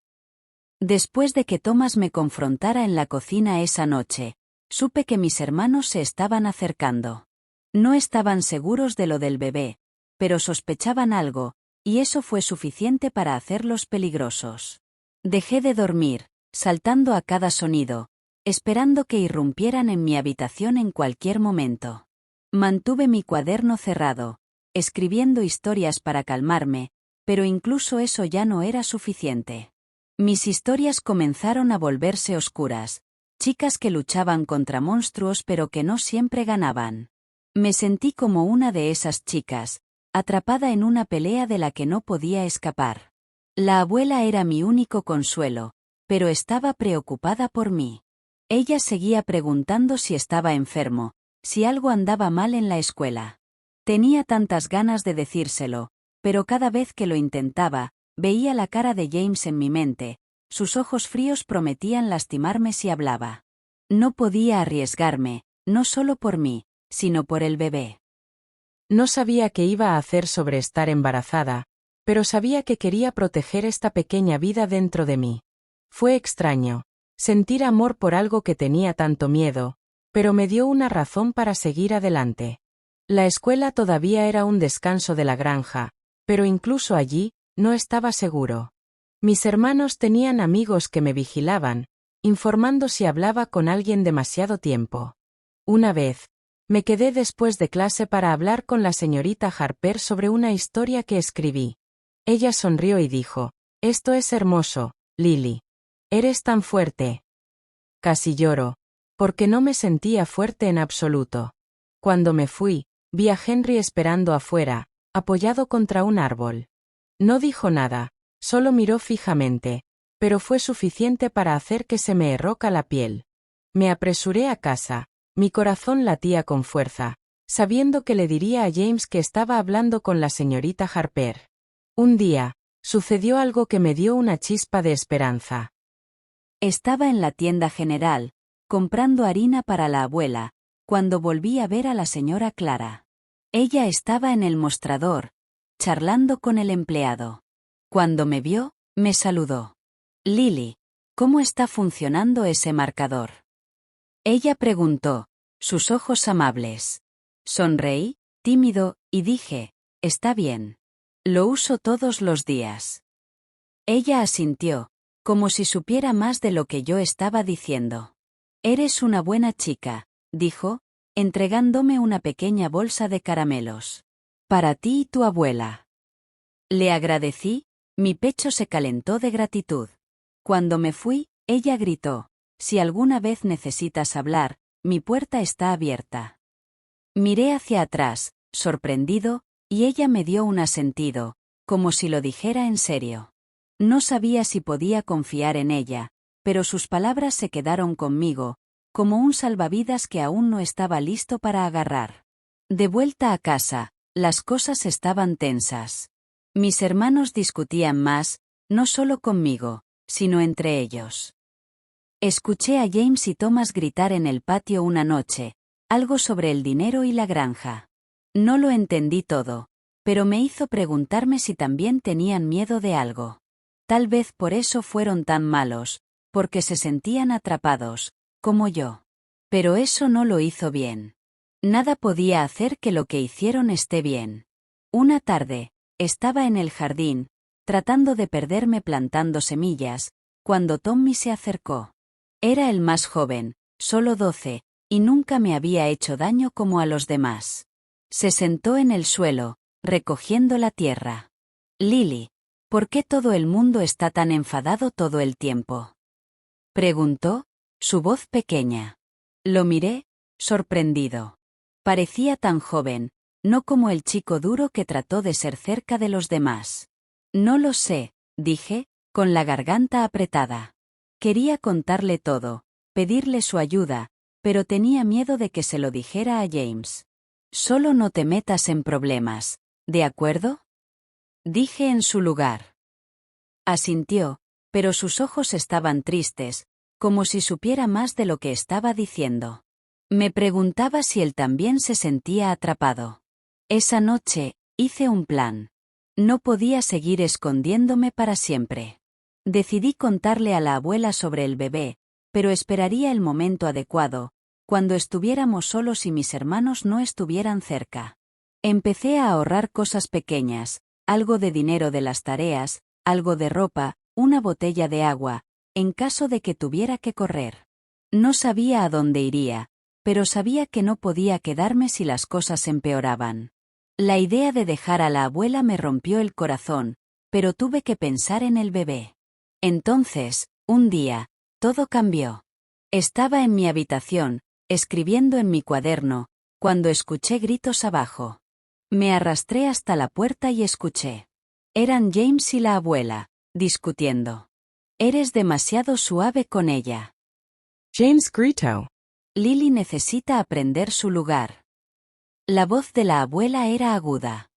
Después de que Thomas me confrontara en la cocina esa noche, supe que mis hermanos se estaban acercando. No estaban seguros de lo del bebé, pero sospechaban algo, y eso fue suficiente para hacerlos peligrosos. Dejé de dormir, saltando a cada sonido, esperando que irrumpieran en mi habitación en cualquier momento. Mantuve mi cuaderno cerrado, escribiendo historias para calmarme, pero incluso eso ya no era suficiente. Mis historias comenzaron a volverse oscuras, chicas que luchaban contra monstruos pero que no siempre ganaban. Me sentí como una de esas chicas, atrapada en una pelea de la que no podía escapar. La abuela era mi único consuelo, pero estaba preocupada por mí. Ella seguía preguntando si estaba enfermo, si algo andaba mal en la escuela. Tenía tantas ganas de decírselo, pero cada vez que lo intentaba, veía la cara de James en mi mente, sus ojos fríos prometían lastimarme si hablaba. No podía arriesgarme, no solo por mí, sino por el bebé. No sabía qué iba a hacer sobre estar embarazada, pero sabía que quería proteger esta pequeña vida dentro de mí. Fue extraño, sentir amor por algo que tenía tanto miedo, pero me dio una razón para seguir adelante. La escuela todavía era un descanso de la granja, pero incluso allí, no estaba seguro. Mis hermanos tenían amigos que me vigilaban, informando si hablaba con alguien demasiado tiempo. Una vez, me quedé después de clase para hablar con la señorita Harper sobre una historia que escribí. Ella sonrió y dijo, «Esto es hermoso, Lily. Eres tan fuerte». Casi lloro, porque no me sentía fuerte en absoluto. Cuando me fui, vi a Henry esperando afuera, apoyado contra un árbol. No dijo nada, solo miró fijamente, pero fue suficiente para hacer que se me erroca la piel. Me apresuré a casa, mi corazón latía con fuerza, sabiendo que le diría a James que estaba hablando con la señorita Harper. Un día, sucedió algo que me dio una chispa de esperanza. Estaba en la tienda general, comprando harina para la abuela, cuando volví a ver a la señora Clara. Ella estaba en el mostrador, charlando con el empleado. Cuando me vio, me saludó. «Lily, ¿cómo está funcionando ese marcador?». Ella preguntó, sus ojos amables. Sonreí, tímido, y dije, «Está bien. Lo uso todos los días». Ella asintió, como si supiera más de lo que yo estaba diciendo. «Eres una buena chica», dijo, entregándome una pequeña bolsa de caramelos. «Para ti y tu abuela». Le agradecí, mi pecho se calentó de gratitud. Cuando me fui, ella gritó, «Si alguna vez necesitas hablar, mi puerta está abierta». Miré hacia atrás, sorprendido, y ella me dio un asentido, como si lo dijera en serio. No sabía si podía confiar en ella, pero sus palabras se quedaron conmigo, como un salvavidas que aún no estaba listo para agarrar. De vuelta a casa, las cosas estaban tensas. Mis hermanos discutían más, no solo conmigo, sino entre ellos. Escuché a James y Thomas gritar en el patio una noche, algo sobre el dinero y la granja. No lo entendí todo, pero me hizo preguntarme si también tenían miedo de algo. Tal vez por eso fueron tan malos, porque se sentían atrapados, como yo. Pero eso no lo hizo bien. Nada podía hacer que lo que hicieron esté bien. Una tarde, estaba en el jardín, tratando de perderme plantando semillas, cuando Tommy se acercó. Era el más joven, solo 12, y nunca me había hecho daño como a los demás. Se sentó en el suelo, recogiendo la tierra. «Lily, ¿por qué todo el mundo está tan enfadado todo el tiempo?», preguntó, su voz pequeña. Lo miré, sorprendido. Parecía tan joven, no como el chico duro que trató de ser cerca de los demás. «No lo sé», dije, con la garganta apretada. Quería contarle todo, pedirle su ayuda, pero tenía miedo de que se lo dijera a James. «Solo no te metas en problemas, ¿de acuerdo?», dije en su lugar. Asintió, pero sus ojos estaban tristes, como si supiera más de lo que estaba diciendo. Me preguntaba si él también se sentía atrapado. Esa noche, hice un plan. No podía seguir escondiéndome para siempre. Decidí contarle a la abuela sobre el bebé, pero esperaría el momento adecuado, cuando estuviéramos solos y mis hermanos no estuvieran cerca. Empecé a ahorrar cosas pequeñas, algo de dinero de las tareas, algo de ropa, una botella de agua, en caso de que tuviera que correr. No sabía a dónde iría, pero sabía que no podía quedarme si las cosas empeoraban. La idea de dejar a la abuela me rompió el corazón, pero tuve que pensar en el bebé. Entonces, un día, todo cambió. Estaba en mi habitación, escribiendo en mi cuaderno, cuando escuché gritos abajo. Me arrastré hasta la puerta y escuché. Eran James y la abuela, discutiendo. Eres demasiado suave con ella. James gritó. Lily necesita aprender su lugar. La voz de la abuela era aguda.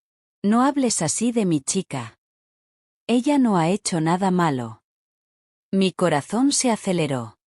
No hables así de mi chica. Ella no ha hecho nada malo. Mi corazón se aceleró.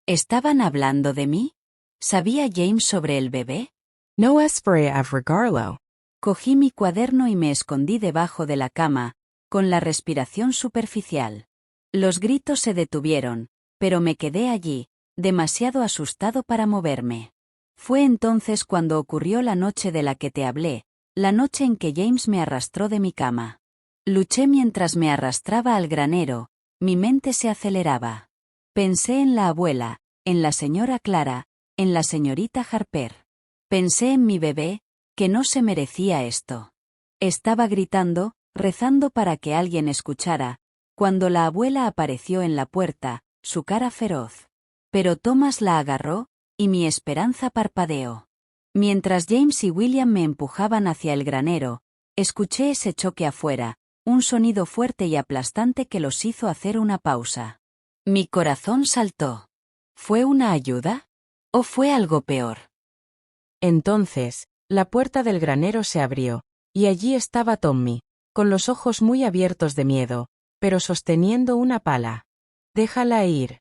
¿Estaban hablando de mí? ¿Sabía James sobre el bebé? No esperé a regarlo. Cogí mi cuaderno y me escondí debajo de la cama, con la respiración superficial. Los gritos se detuvieron, pero me quedé allí, demasiado asustado para moverme. Fue entonces cuando ocurrió la noche de la que te hablé, la noche en que James me arrastró de mi cama. Luché mientras me arrastraba al granero, mi mente se aceleraba. Pensé en la abuela, en la señora Clara, en la señorita Harper. Pensé en mi bebé, que no se merecía esto. Estaba gritando, rezando para que alguien escuchara, cuando la abuela apareció en la puerta, su cara feroz. Pero Thomas la agarró, y mi esperanza parpadeó. Mientras James y William me empujaban hacia el granero, escuché ese choque afuera, un sonido fuerte y aplastante que los hizo hacer una pausa. Mi corazón saltó. ¿Fue una ayuda? ¿O fue algo peor? Entonces, la puerta del granero se abrió, y allí estaba Tommy, con los ojos muy abiertos de miedo, pero sosteniendo una pala. «Déjala ir»,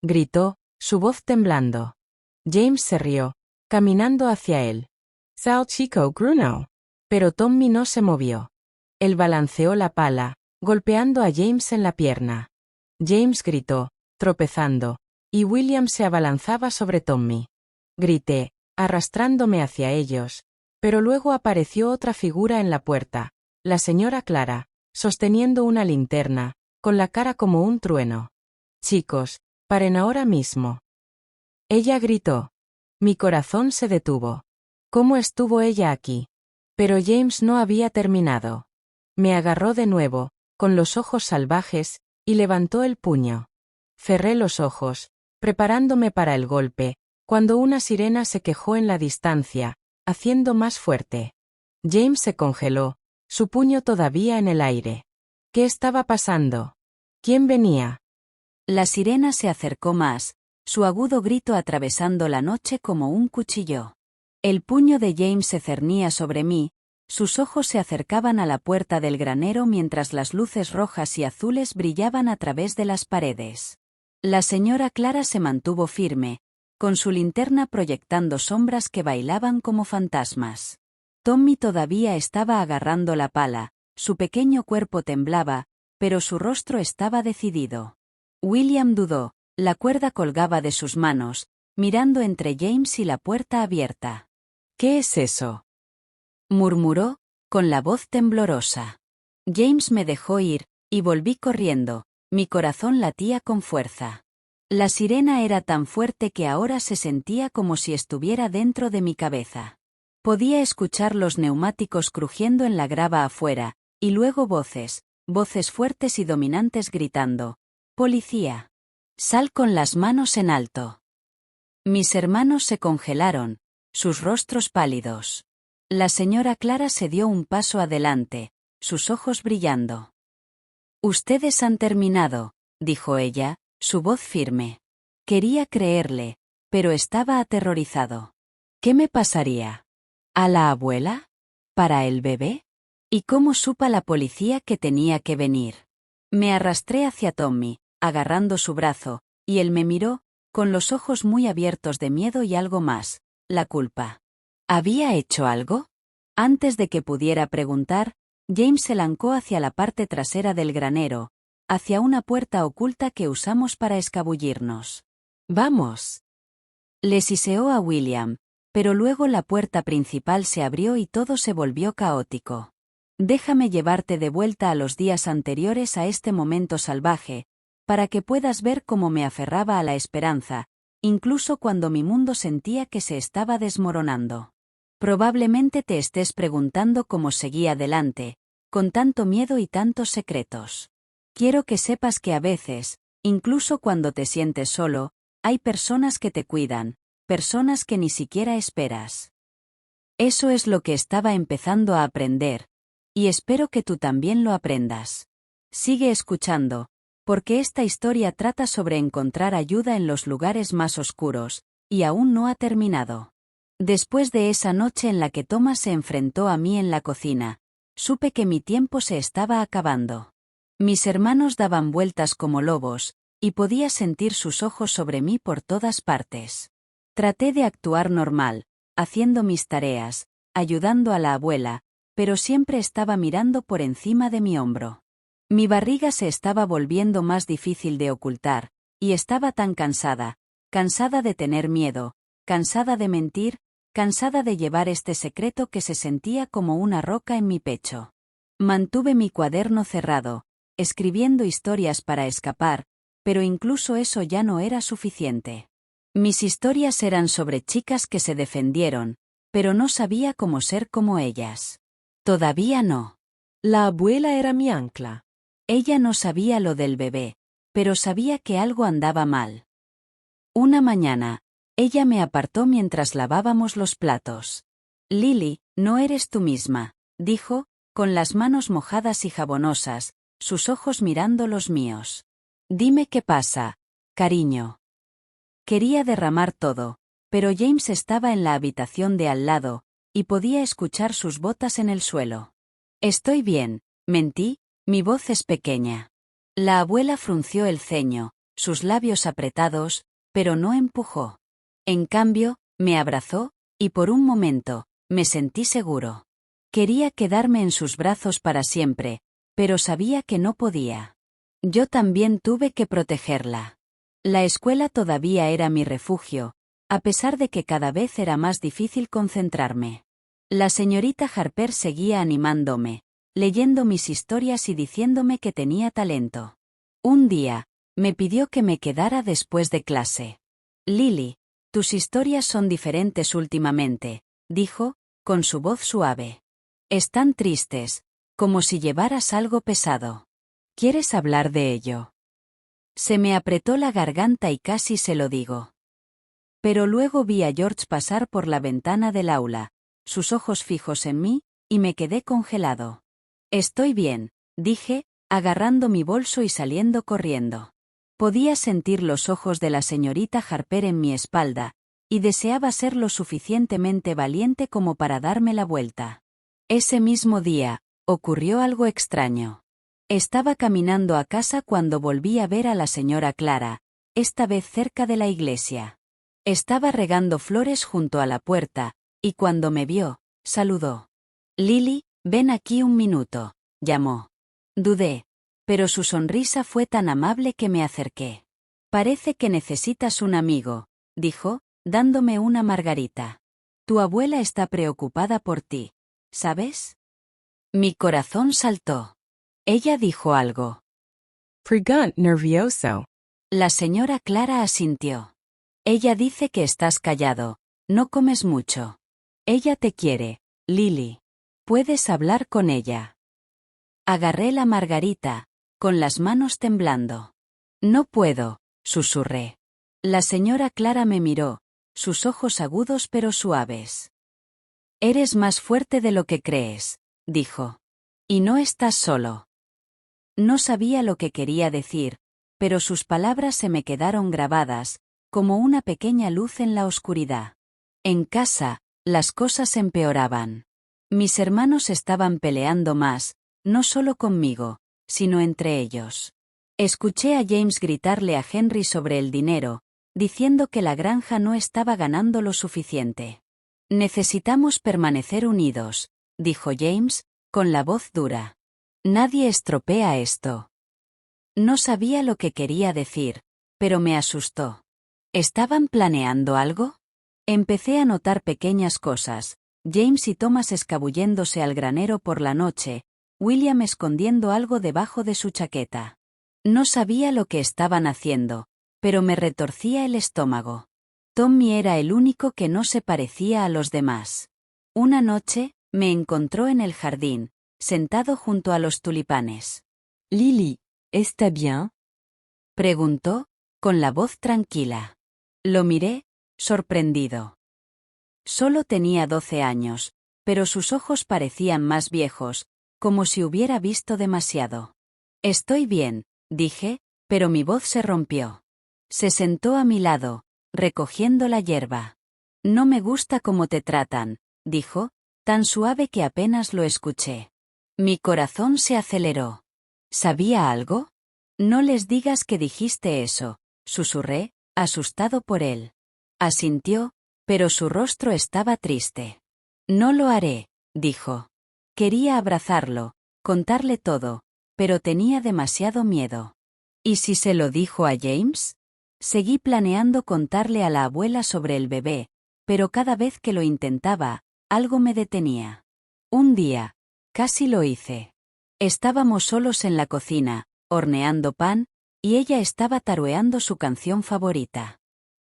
gritó, su voz temblando. James se rió, caminando hacia él. «Sal chico», gruñó. Pero Tommy no se movió. Él balanceó la pala, golpeando a James en la pierna. James gritó, tropezando, y William se abalanzaba sobre Tommy. Grité, arrastrándome hacia ellos, pero luego apareció otra figura en la puerta, la señora Clara, sosteniendo una linterna, con la cara como un trueno. «Chicos, paren ahora mismo». Ella gritó. Mi corazón se detuvo. ¿Cómo estuvo ella aquí? Pero James no había terminado. Me agarró de nuevo, con los ojos salvajes, y levantó el puño. Cerré los ojos, preparándome para el golpe, cuando una sirena se quejó en la distancia, haciendo más fuerte. James se congeló, su puño todavía en el aire. ¿Qué estaba pasando? ¿Quién venía? La sirena se acercó más, su agudo grito atravesando la noche como un cuchillo. El puño de James se cernía sobre mí, sus ojos se acercaban a la puerta del granero mientras las luces rojas y azules brillaban a través de las paredes. La señora Clara se mantuvo firme, con su linterna proyectando sombras que bailaban como fantasmas. Tommy todavía estaba agarrando la pala, su pequeño cuerpo temblaba, pero su rostro estaba decidido. William dudó, la cuerda colgaba de sus manos, mirando entre James y la puerta abierta. «¿Qué es eso?», murmuró, con la voz temblorosa. James me dejó ir, y volví corriendo, mi corazón latía con fuerza. La sirena era tan fuerte que ahora se sentía como si estuviera dentro de mi cabeza. Podía escuchar los neumáticos crujiendo en la grava afuera, y luego voces fuertes y dominantes gritando: «¡Policía! ¡Sal con las manos en alto!». Mis hermanos se congelaron, sus rostros pálidos. La señora Clara se dio un paso adelante, sus ojos brillando. «Ustedes han terminado», dijo ella, su voz firme. Quería creerle, pero estaba aterrorizado. ¿Qué me pasaría? ¿A la abuela? ¿Para el bebé? ¿Y cómo supo la policía que tenía que venir? Me arrastré hacia Tommy, agarrando su brazo, y él me miró, con los ojos muy abiertos de miedo y algo más: la culpa. ¿Había hecho algo? Antes de que pudiera preguntar, James se lanzó hacia la parte trasera del granero, hacia una puerta oculta que usamos para escabullirnos. «¡Vamos!», le siseó a William, pero luego la puerta principal se abrió y todo se volvió caótico. «Déjame llevarte de vuelta a los días anteriores a este momento salvaje, para que puedas ver cómo me aferraba a la esperanza, incluso cuando mi mundo sentía que se estaba desmoronando. Probablemente te estés preguntando cómo seguí adelante, con tanto miedo y tantos secretos. Quiero que sepas que a veces, incluso cuando te sientes solo, hay personas que te cuidan, personas que ni siquiera esperas. Eso es lo que estaba empezando a aprender, y espero que tú también lo aprendas. Sigue escuchando, porque esta historia trata sobre encontrar ayuda en los lugares más oscuros, y aún no ha terminado. Después de esa noche en la que Thomas se enfrentó a mí en la cocina, supe que mi tiempo se estaba acabando. Mis hermanos daban vueltas como lobos, y podía sentir sus ojos sobre mí por todas partes. Traté de actuar normal, haciendo mis tareas, ayudando a la abuela, pero siempre estaba mirando por encima de mi hombro. Mi barriga se estaba volviendo más difícil de ocultar, y estaba tan cansada de tener miedo, cansada de mentir, cansada de llevar este secreto que se sentía como una roca en mi pecho. Mantuve mi cuaderno cerrado, escribiendo historias para escapar, pero incluso eso ya no era suficiente. Mis historias eran sobre chicas que se defendieron, pero no sabía cómo ser como ellas. Todavía no. La abuela era mi ancla. Ella no sabía lo del bebé, pero sabía que algo andaba mal. Una mañana, ella me apartó mientras lavábamos los platos. Lily, no eres tú misma, dijo, con las manos mojadas y jabonosas, sus ojos mirando los míos. Dime qué pasa, cariño. Quería derramar todo, pero James estaba en la habitación de al lado, y podía escuchar sus botas en el suelo. Estoy bien, mentí, mi voz es pequeña. La abuela frunció el ceño, sus labios apretados, pero no empujó. En cambio, me abrazó, y por un momento, me sentí seguro. Quería quedarme en sus brazos para siempre, pero sabía que no podía. Yo también tuve que protegerla. La escuela todavía era mi refugio, a pesar de que cada vez era más difícil concentrarme. La señorita Harper seguía animándome, leyendo mis historias y diciéndome que tenía talento. Un día, me pidió que me quedara después de clase. Lily, tus historias son diferentes últimamente, dijo, con su voz suave. Están tristes, como si llevaras algo pesado. ¿Quieres hablar de ello? Se me apretó la garganta y casi se lo digo. Pero luego vi a George pasar por la ventana del aula, sus ojos fijos en mí, y me quedé congelado. Estoy bien, dije, agarrando mi bolso y saliendo corriendo. Podía sentir los ojos de la señorita Harper en mi espalda, y deseaba ser lo suficientemente valiente como para darme la vuelta. Ese mismo día, ocurrió algo extraño. Estaba caminando a casa cuando volví a ver a la señora Clara, esta vez cerca de la iglesia. Estaba regando flores junto a la puerta, y cuando me vio, saludó. Lily, ven aquí un minuto, llamó. Dudé, pero su sonrisa fue tan amable que me acerqué. Parece que necesitas un amigo, dijo, dándome una margarita. Tu abuela está preocupada por ti, ¿sabes? Mi corazón saltó. Ella dijo algo. Pregunt nervioso. La señora Clara asintió. Ella dice que estás callado, no comes mucho. Ella te quiere, Lily. Puedes hablar con ella. Agarré la margarita, con las manos temblando. No puedo, susurré. La señora Clara me miró, sus ojos agudos pero suaves. Eres más fuerte de lo que crees, dijo. Y no estás solo. No sabía lo que quería decir, pero sus palabras se me quedaron grabadas, como una pequeña luz en la oscuridad. En casa, las cosas empeoraban. Mis hermanos estaban peleando más, no solo conmigo, sino entre ellos. Escuché a James gritarle a Henry sobre el dinero, diciendo que la granja no estaba ganando lo suficiente. Necesitamos permanecer unidos, dijo James, con la voz dura. Nadie estropea esto. No sabía lo que quería decir, pero me asustó. ¿Estaban planeando algo? Empecé a notar pequeñas cosas, James y Thomas escabulléndose al granero por la noche, William escondiendo algo debajo de su chaqueta. No sabía lo que estaban haciendo, pero me retorcía el estómago. Tommy era el único que no se parecía a los demás. Una noche, me encontró en el jardín, sentado junto a los tulipanes. Lily, ¿está bien? Preguntó, con la voz tranquila. Lo miré, sorprendido. Solo tenía 12 años, pero sus ojos parecían más viejos, como si hubiera visto demasiado. Estoy bien, dije, pero mi voz se rompió. Se sentó a mi lado, recogiendo la hierba. No me gusta cómo te tratan, dijo, tan suave que apenas lo escuché. Mi corazón se aceleró. ¿Sabía algo? No les digas que dijiste eso, susurré, asustado por él. Asintió, pero su rostro estaba triste. No lo haré, dijo. Quería abrazarlo, contarle todo, pero tenía demasiado miedo. ¿Y si se lo dijo a James? Seguí planeando contarle a la abuela sobre el bebé, pero cada vez que lo intentaba, algo me detenía. Un día, casi lo hice. Estábamos solos en la cocina, horneando pan, y ella estaba tarueando su canción favorita.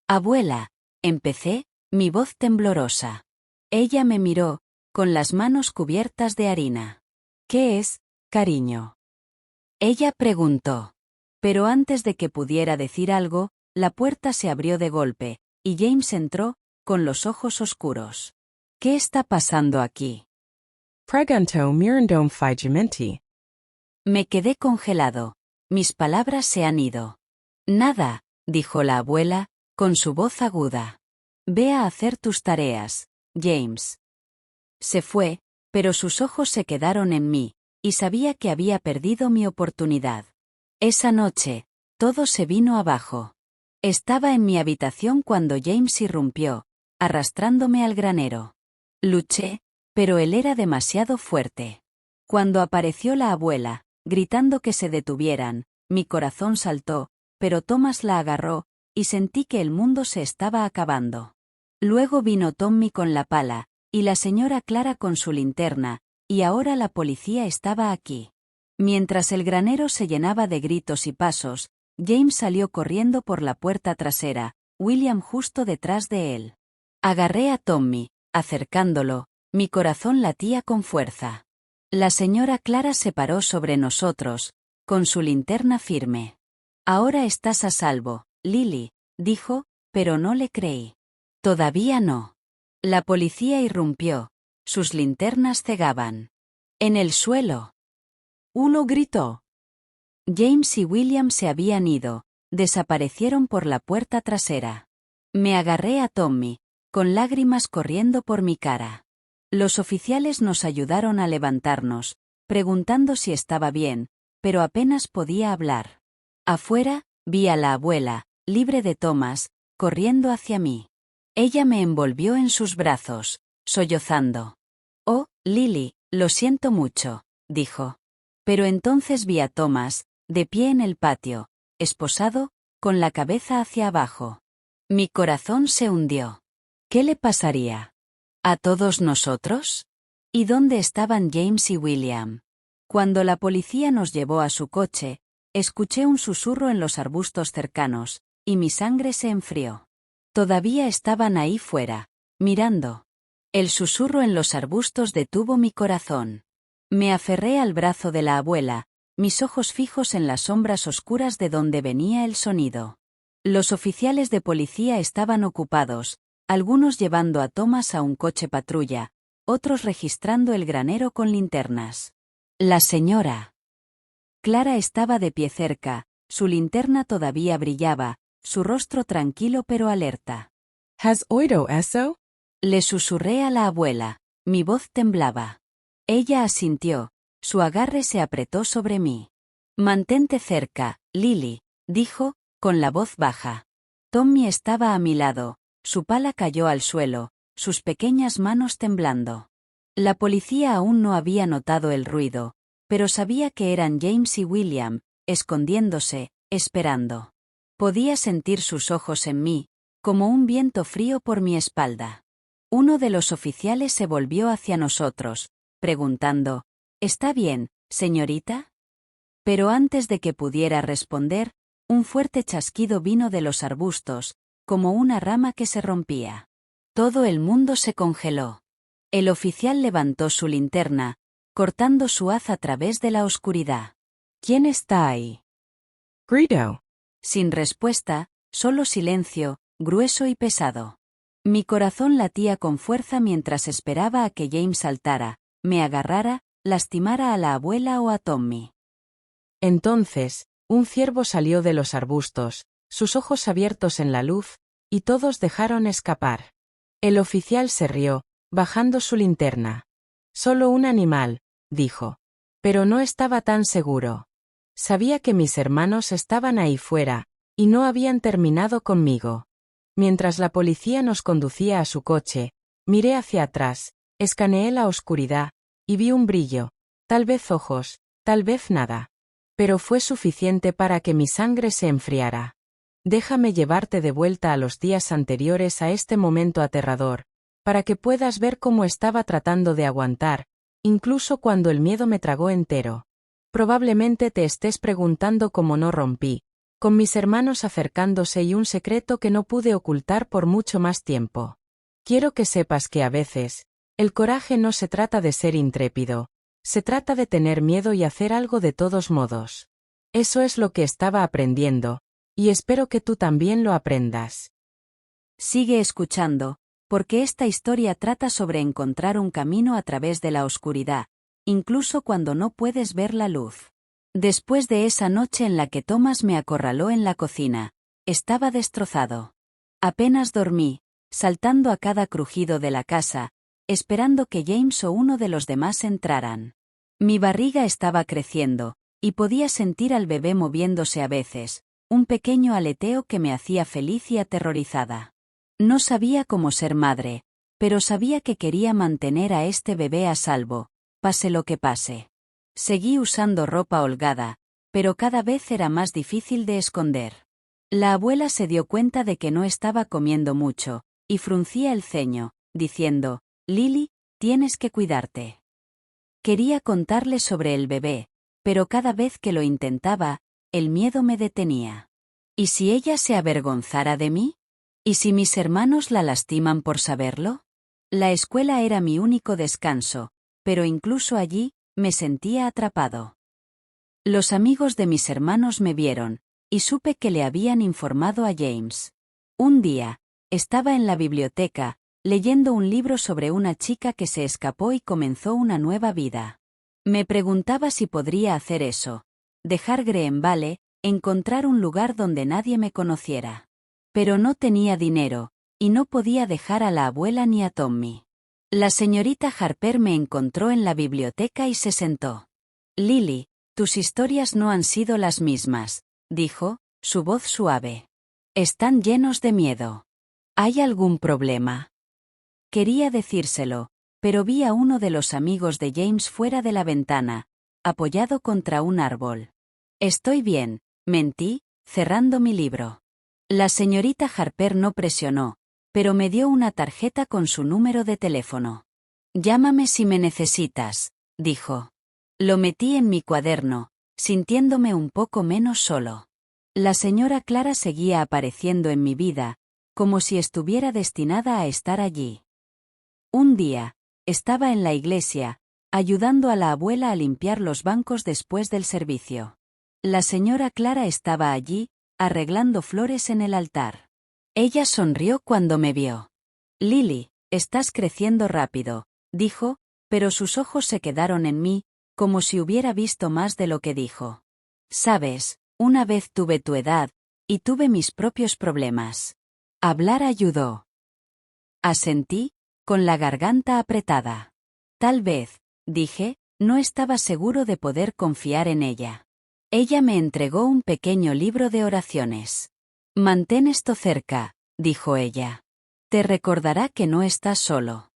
Abuela, empecé, mi voz temblorosa. Ella me miró, con las manos cubiertas de harina. ¿Qué es, cariño? Ella preguntó. Pero antes de que pudiera decir algo, la puerta se abrió de golpe, y James entró, con los ojos oscuros. ¿Qué está pasando aquí? Preguntó mirando fijamente. Me quedé congelado. Mis palabras se han ido. Nada, dijo la abuela, con su voz aguda. Ve a hacer tus tareas, James. Se fue, pero sus ojos se quedaron en mí, y sabía que había perdido mi oportunidad. Esa noche, todo se vino abajo. Estaba en mi habitación cuando James irrumpió, arrastrándome al granero. Luché, pero él era demasiado fuerte. Cuando apareció la abuela, gritando que se detuvieran, mi corazón saltó, pero Thomas la agarró, y sentí que el mundo se estaba acabando. Luego vino Tommy con la pala, y la señora Clara con su linterna, y ahora la policía estaba aquí. Mientras el granero se llenaba de gritos y pasos, James salió corriendo por la puerta trasera, William justo detrás de él. Agarré a Tommy, acercándolo, mi corazón latía con fuerza. La señora Clara se paró sobre nosotros, con su linterna firme. Ahora estás a salvo, Lily, dijo, pero no le creí. Todavía no. La policía irrumpió. Sus linternas cegaban. En el suelo. Uno gritó. James y William se habían ido, desaparecieron por la puerta trasera. Me agarré a Tommy, con lágrimas corriendo por mi cara. Los oficiales nos ayudaron a levantarnos, preguntando si estaba bien, pero apenas podía hablar. Afuera, vi a la abuela, libre de Thomas, corriendo hacia mí. Ella me envolvió en sus brazos, sollozando. Oh, Lily, lo siento mucho, dijo. Pero entonces vi a Thomas, de pie en el patio, esposado, con la cabeza hacia abajo. Mi corazón se hundió. ¿Qué le pasaría? ¿A todos nosotros? ¿Y dónde estaban James y William? Cuando la policía nos llevó a su coche, escuché un susurro en los arbustos cercanos, y mi sangre se enfrió. Todavía estaban ahí fuera, mirando. El susurro en los arbustos detuvo mi corazón. Me aferré al brazo de la abuela, mis ojos fijos en las sombras oscuras de donde venía el sonido. Los oficiales de policía estaban ocupados, algunos llevando a Thomas a un coche patrulla, otros registrando el granero con linternas. La señora Clara estaba de pie cerca, su linterna todavía brillaba, su rostro tranquilo pero alerta. ¿Has oído eso? Le susurré a la abuela, mi voz temblaba. Ella asintió, su agarre se apretó sobre mí. Mantente cerca, Lily, dijo, con la voz baja. Tommy estaba a mi lado, su pala cayó al suelo, sus pequeñas manos temblando. La policía aún no había notado el ruido, pero sabía que eran James y William, escondiéndose, esperando. Podía sentir sus ojos en mí, como un viento frío por mi espalda. Uno de los oficiales se volvió hacia nosotros, preguntando, ¿está bien, señorita? Pero antes de que pudiera responder, un fuerte chasquido vino de los arbustos, como una rama que se rompía. Todo el mundo se congeló. El oficial levantó su linterna, cortando su haz a través de la oscuridad. ¿Quién está ahí? Grito. Sin respuesta, solo silencio, grueso y pesado. Mi corazón latía con fuerza mientras esperaba a que James saltara, me agarrara, lastimara a la abuela o a Tommy. Entonces, un ciervo salió de los arbustos, sus ojos abiertos en la luz, y todos dejaron escapar. El oficial se rió, bajando su linterna. Solo un animal, dijo. Pero no estaba tan seguro. Sabía que mis hermanos estaban ahí fuera, y no habían terminado conmigo. Mientras la policía nos conducía a su coche, miré hacia atrás, escaneé la oscuridad, y vi un brillo, tal vez ojos, tal vez nada. Pero fue suficiente para que mi sangre se enfriara. Déjame llevarte de vuelta a los días anteriores a este momento aterrador, para que puedas ver cómo estaba tratando de aguantar, incluso cuando el miedo me tragó entero. Probablemente te estés preguntando cómo no rompí, con mis hermanos acercándose y un secreto que no pude ocultar por mucho más tiempo. Quiero que sepas que a veces, el coraje no se trata de ser intrépido, se trata de tener miedo y hacer algo de todos modos. Eso es lo que estaba aprendiendo, y espero que tú también lo aprendas. Sigue escuchando, porque esta historia trata sobre encontrar un camino a través de la oscuridad, incluso cuando no puedes ver la luz. Después de esa noche en la que Thomas me acorraló en la cocina, estaba destrozado. Apenas dormí, saltando a cada crujido de la casa, esperando que James o uno de los demás entraran. Mi barriga estaba creciendo, y podía sentir al bebé moviéndose a veces, un pequeño aleteo que me hacía feliz y aterrorizada. No sabía cómo ser madre, pero sabía que quería mantener a este bebé a salvo, pase lo que pase. Seguí usando ropa holgada, pero cada vez era más difícil de esconder. La abuela se dio cuenta de que no estaba comiendo mucho, y fruncía el ceño, diciendo, «Lily, tienes que cuidarte». Quería contarle sobre el bebé, pero cada vez que lo intentaba, el miedo me detenía. ¿Y si ella se avergonzara de mí? ¿Y si mis hermanos la lastiman por saberlo? La escuela era mi único descanso, pero incluso allí, me sentía atrapado. Los amigos de mis hermanos me vieron, y supe que le habían informado a James. Un día, estaba en la biblioteca, leyendo un libro sobre una chica que se escapó y comenzó una nueva vida. Me preguntaba si podría hacer eso, dejar Green Valley, encontrar un lugar donde nadie me conociera. Pero no tenía dinero, y no podía dejar a la abuela ni a Tommy. La señorita Harper me encontró en la biblioteca y se sentó. «Lily, tus historias no han sido las mismas», dijo, su voz suave. «Están llenos de miedo. ¿Hay algún problema?» Quería decírselo, pero vi a uno de los amigos de James fuera de la ventana, apoyado contra un árbol. «Estoy bien», mentí, cerrando mi libro. La señorita Harper no presionó, pero me dio una tarjeta con su número de teléfono. «Llámame si me necesitas», dijo. Lo metí en mi cuaderno, sintiéndome un poco menos solo. La señora Clara seguía apareciendo en mi vida, como si estuviera destinada a estar allí. Un día, estaba en la iglesia, ayudando a la abuela a limpiar los bancos después del servicio. La señora Clara estaba allí, arreglando flores en el altar. Ella sonrió cuando me vio. «Lily, estás creciendo rápido», dijo, pero sus ojos se quedaron en mí, como si hubiera visto más de lo que dijo. «Sabes, una vez tuve tu edad, y tuve mis propios problemas». Hablar ayudó. Asentí, con la garganta apretada. Tal vez, dije, no estaba seguro de poder confiar en ella. Ella me entregó un pequeño libro de oraciones. «Mantén esto cerca», dijo ella. «Te recordará que no estás solo».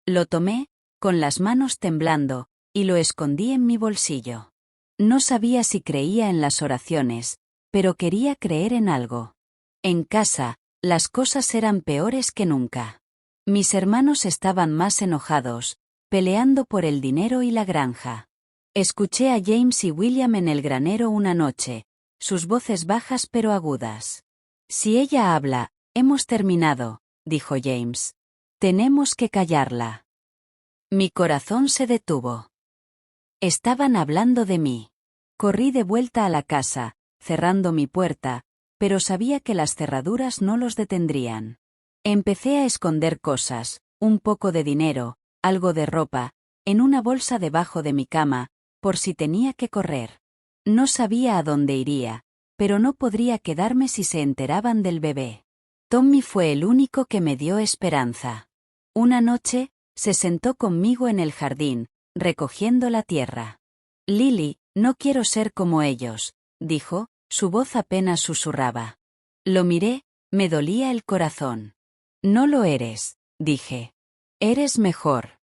Lo tomé, con las manos temblando, y lo escondí en mi bolsillo. No sabía si creía en las oraciones, pero quería creer en algo. En casa, las cosas eran peores que nunca. Mis hermanos estaban más enojados, peleando por el dinero y la granja. Escuché a James y William en el granero una noche, sus voces bajas pero agudas. «Si ella habla, hemos terminado», dijo James. «Tenemos que callarla». Mi corazón se detuvo. Estaban hablando de mí. Corrí de vuelta a la casa, cerrando mi puerta, pero sabía que las cerraduras no los detendrían. Empecé a esconder cosas, un poco de dinero, algo de ropa, en una bolsa debajo de mi cama, por si tenía que correr. No sabía a dónde iría, pero no podría quedarme si se enteraban del bebé. Tommy fue el único que me dio esperanza. Una noche, se sentó conmigo en el jardín, recogiendo la tierra. Lily, no quiero ser como ellos, dijo, su voz apenas susurraba. Lo miré, me dolía el corazón. No lo eres, dije. Eres mejor.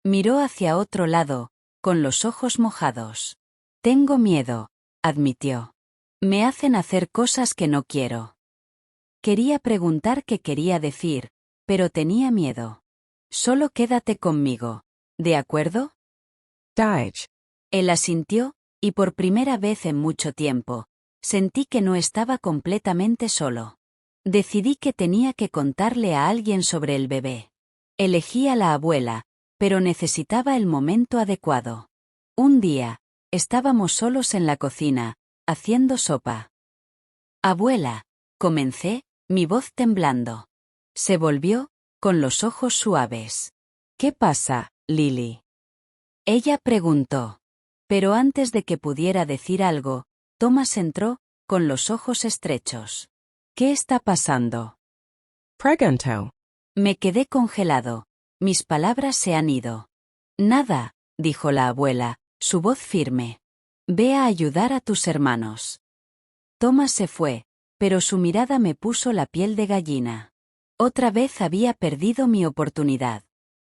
Miró hacia otro lado, con los ojos mojados. Tengo miedo, admitió. Me hacen hacer cosas que no quiero. Quería preguntar qué quería decir, pero tenía miedo. Solo quédate conmigo, ¿de acuerdo? Daich. Él asintió, y por primera vez en mucho tiempo, sentí que no estaba completamente solo. Decidí que tenía que contarle a alguien sobre el bebé. Elegí a la abuela, pero necesitaba el momento adecuado. Un día, estábamos solos en la cocina, haciendo sopa. Abuela, comencé, mi voz temblando. Se volvió, con los ojos suaves. ¿Qué pasa, Lily? Ella preguntó. Pero antes de que pudiera decir algo, Thomas entró, con los ojos estrechos. ¿Qué está pasando? Preguntó. Me quedé congelado. Mis palabras se han ido. Nada, dijo la abuela, su voz firme. Ve a ayudar a tus hermanos. Thomas se fue, pero su mirada me puso la piel de gallina. Otra vez había perdido mi oportunidad.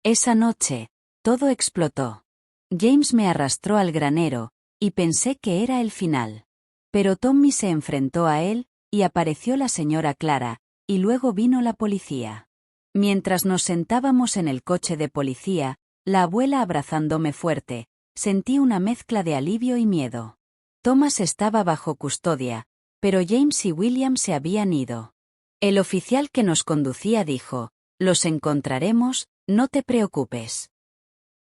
Esa noche, todo explotó. James me arrastró al granero, y pensé que era el final. Pero Tommy se enfrentó a él, y apareció la señora Clara, y luego vino la policía. Mientras nos sentábamos en el coche de policía, la abuela abrazándome fuerte, sentí una mezcla de alivio y miedo. Thomas estaba bajo custodia, pero James y William se habían ido. El oficial que nos conducía dijo, «Los encontraremos, no te preocupes».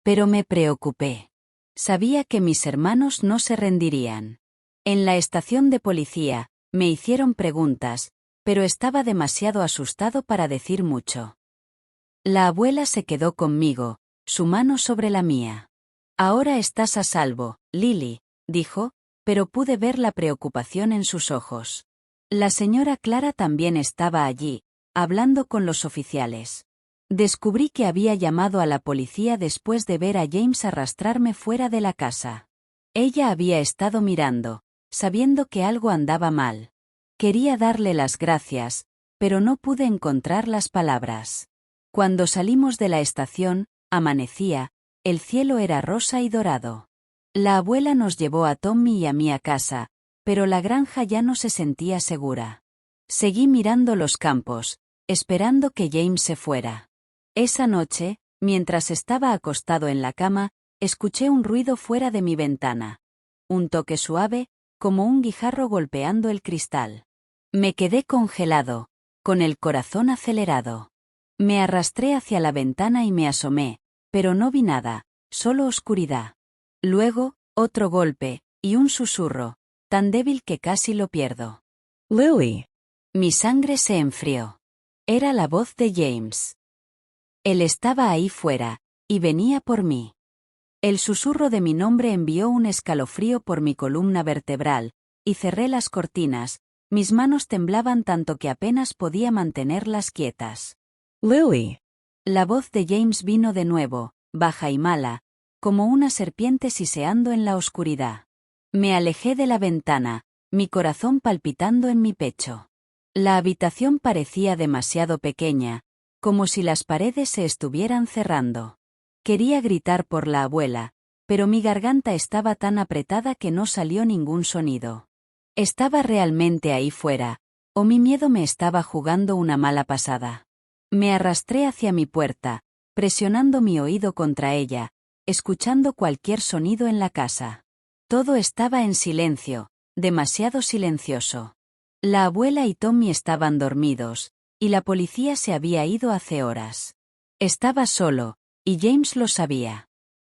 Pero me preocupé. Sabía que mis hermanos no se rendirían. En la estación de policía, me hicieron preguntas, pero estaba demasiado asustado para decir mucho. La abuela se quedó conmigo, su mano sobre la mía. Ahora estás a salvo, Lily, dijo, pero pude ver la preocupación en sus ojos. La señora Clara también estaba allí, hablando con los oficiales. Descubrí que había llamado a la policía después de ver a James arrastrarme fuera de la casa. Ella había estado mirando, sabiendo que algo andaba mal. Quería darle las gracias, pero no pude encontrar las palabras. Cuando salimos de la estación, amanecía, el cielo era rosa y dorado. La abuela nos llevó a Tommy y a mí a casa, pero la granja ya no se sentía segura. Seguí mirando los campos, esperando que James se fuera. Esa noche, mientras estaba acostado en la cama, escuché un ruido fuera de mi ventana. Un toque suave, como un guijarro golpeando el cristal. Me quedé congelado, con el corazón acelerado. Me arrastré hacia la ventana y me asomé, pero no vi nada, solo oscuridad. Luego, otro golpe, y un susurro, tan débil que casi lo pierdo. Lily. Mi sangre se enfrió. Era la voz de James. Él estaba ahí fuera, y venía por mí. El susurro de mi nombre envió un escalofrío por mi columna vertebral, y cerré las cortinas, mis manos temblaban tanto que apenas podía mantenerlas quietas. Lily. La voz de James vino de nuevo, baja y mala, como una serpiente siseando en la oscuridad. Me alejé de la ventana, mi corazón palpitando en mi pecho. La habitación parecía demasiado pequeña, como si las paredes se estuvieran cerrando. Quería gritar por la abuela, pero mi garganta estaba tan apretada que no salió ningún sonido. ¿Estaba realmente ahí fuera, o mi miedo me estaba jugando una mala pasada? Me arrastré hacia mi puerta, presionando mi oído contra ella, escuchando cualquier sonido en la casa. Todo estaba en silencio, demasiado silencioso. La abuela y Tommy estaban dormidos, y la policía se había ido hace horas. Estaba solo, y James lo sabía.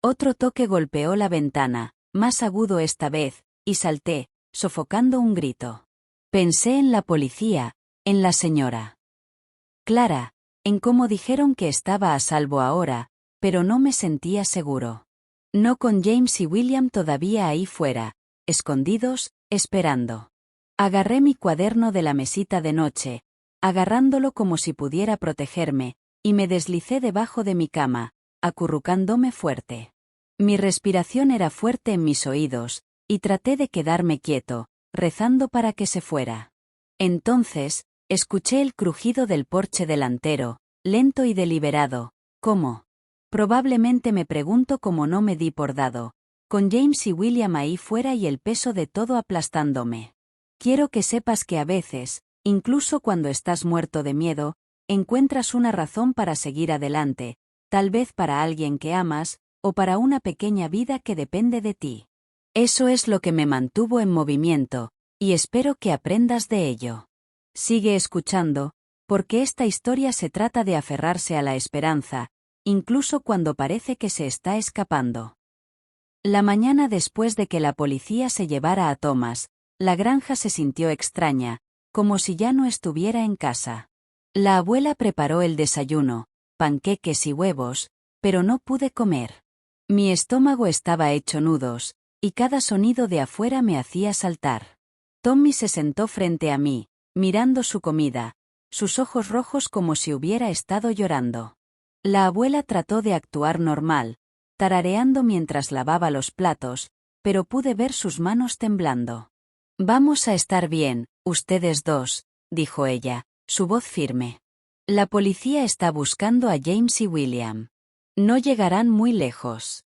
Otro toque golpeó la ventana, más agudo esta vez, y salté, sofocando un grito. Pensé en la policía, en la señora Clara, en cómo dijeron que estaba a salvo ahora, pero no me sentía seguro. No con James y William todavía ahí fuera, escondidos, esperando. Agarré mi cuaderno de la mesita de noche, agarrándolo como si pudiera protegerme, y me deslicé debajo de mi cama, acurrucándome fuerte. Mi respiración era fuerte en mis oídos, y traté de quedarme quieto, rezando para que se fuera. Entonces, escuché el crujido del porche delantero, lento y deliberado. ¿Cómo? Probablemente me pregunto cómo no me di por dado, con James y William ahí fuera y el peso de todo aplastándome. Quiero que sepas que a veces, incluso cuando estás muerto de miedo, encuentras una razón para seguir adelante, tal vez para alguien que amas, o para una pequeña vida que depende de ti. Eso es lo que me mantuvo en movimiento, y espero que aprendas de ello. Sigue escuchando, porque esta historia se trata de aferrarse a la esperanza, incluso cuando parece que se está escapando. La mañana después de que la policía se llevara a Thomas, la granja se sintió extraña, como si ya no estuviera en casa. La abuela preparó el desayuno, panqueques y huevos, pero no pude comer. Mi estómago estaba hecho nudos, y cada sonido de afuera me hacía saltar. Tommy se sentó frente a mí, mirando su comida, sus ojos rojos como si hubiera estado llorando. La abuela trató de actuar normal, tarareando mientras lavaba los platos, pero pude ver sus manos temblando. «Vamos a estar bien, ustedes dos», dijo ella, su voz firme. «La policía está buscando a James y William. No llegarán muy lejos».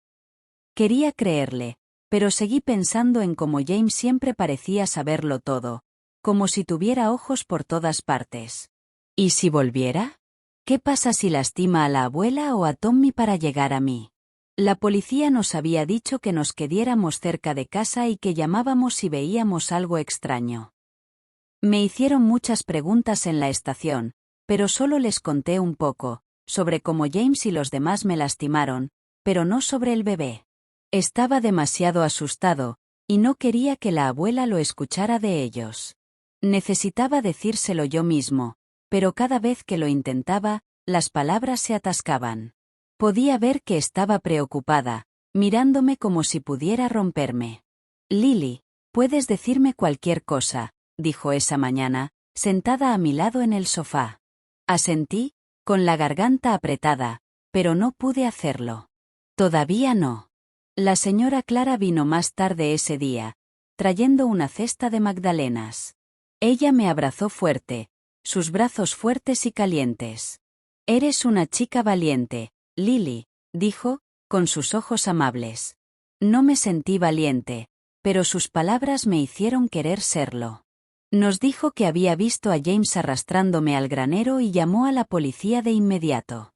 Quería creerle, pero seguí pensando en cómo James siempre parecía saberlo todo, como si tuviera ojos por todas partes. ¿Y si volviera? ¿Qué pasa si lastima a la abuela o a Tommy para llegar a mí? La policía nos había dicho que nos quedáramos cerca de casa y que llamábamos si veíamos algo extraño. Me hicieron muchas preguntas en la estación, pero solo les conté un poco, sobre cómo James y los demás me lastimaron, pero no sobre el bebé. Estaba demasiado asustado, y no quería que la abuela lo escuchara de ellos. Necesitaba decírselo yo mismo, pero cada vez que lo intentaba, las palabras se atascaban. Podía ver que estaba preocupada, mirándome como si pudiera romperme. «Lily, puedes decirme cualquier cosa», dijo esa mañana, sentada a mi lado en el sofá. Asentí, con la garganta apretada, pero no pude hacerlo. «Todavía no». La señora Clara vino más tarde ese día, trayendo una cesta de magdalenas. Ella me abrazó fuerte, sus brazos fuertes y calientes. «Eres una chica valiente, Lily», dijo, con sus ojos amables. No me sentí valiente, pero sus palabras me hicieron querer serlo. Nos dijo que había visto a James arrastrándome al granero y llamó a la policía de inmediato.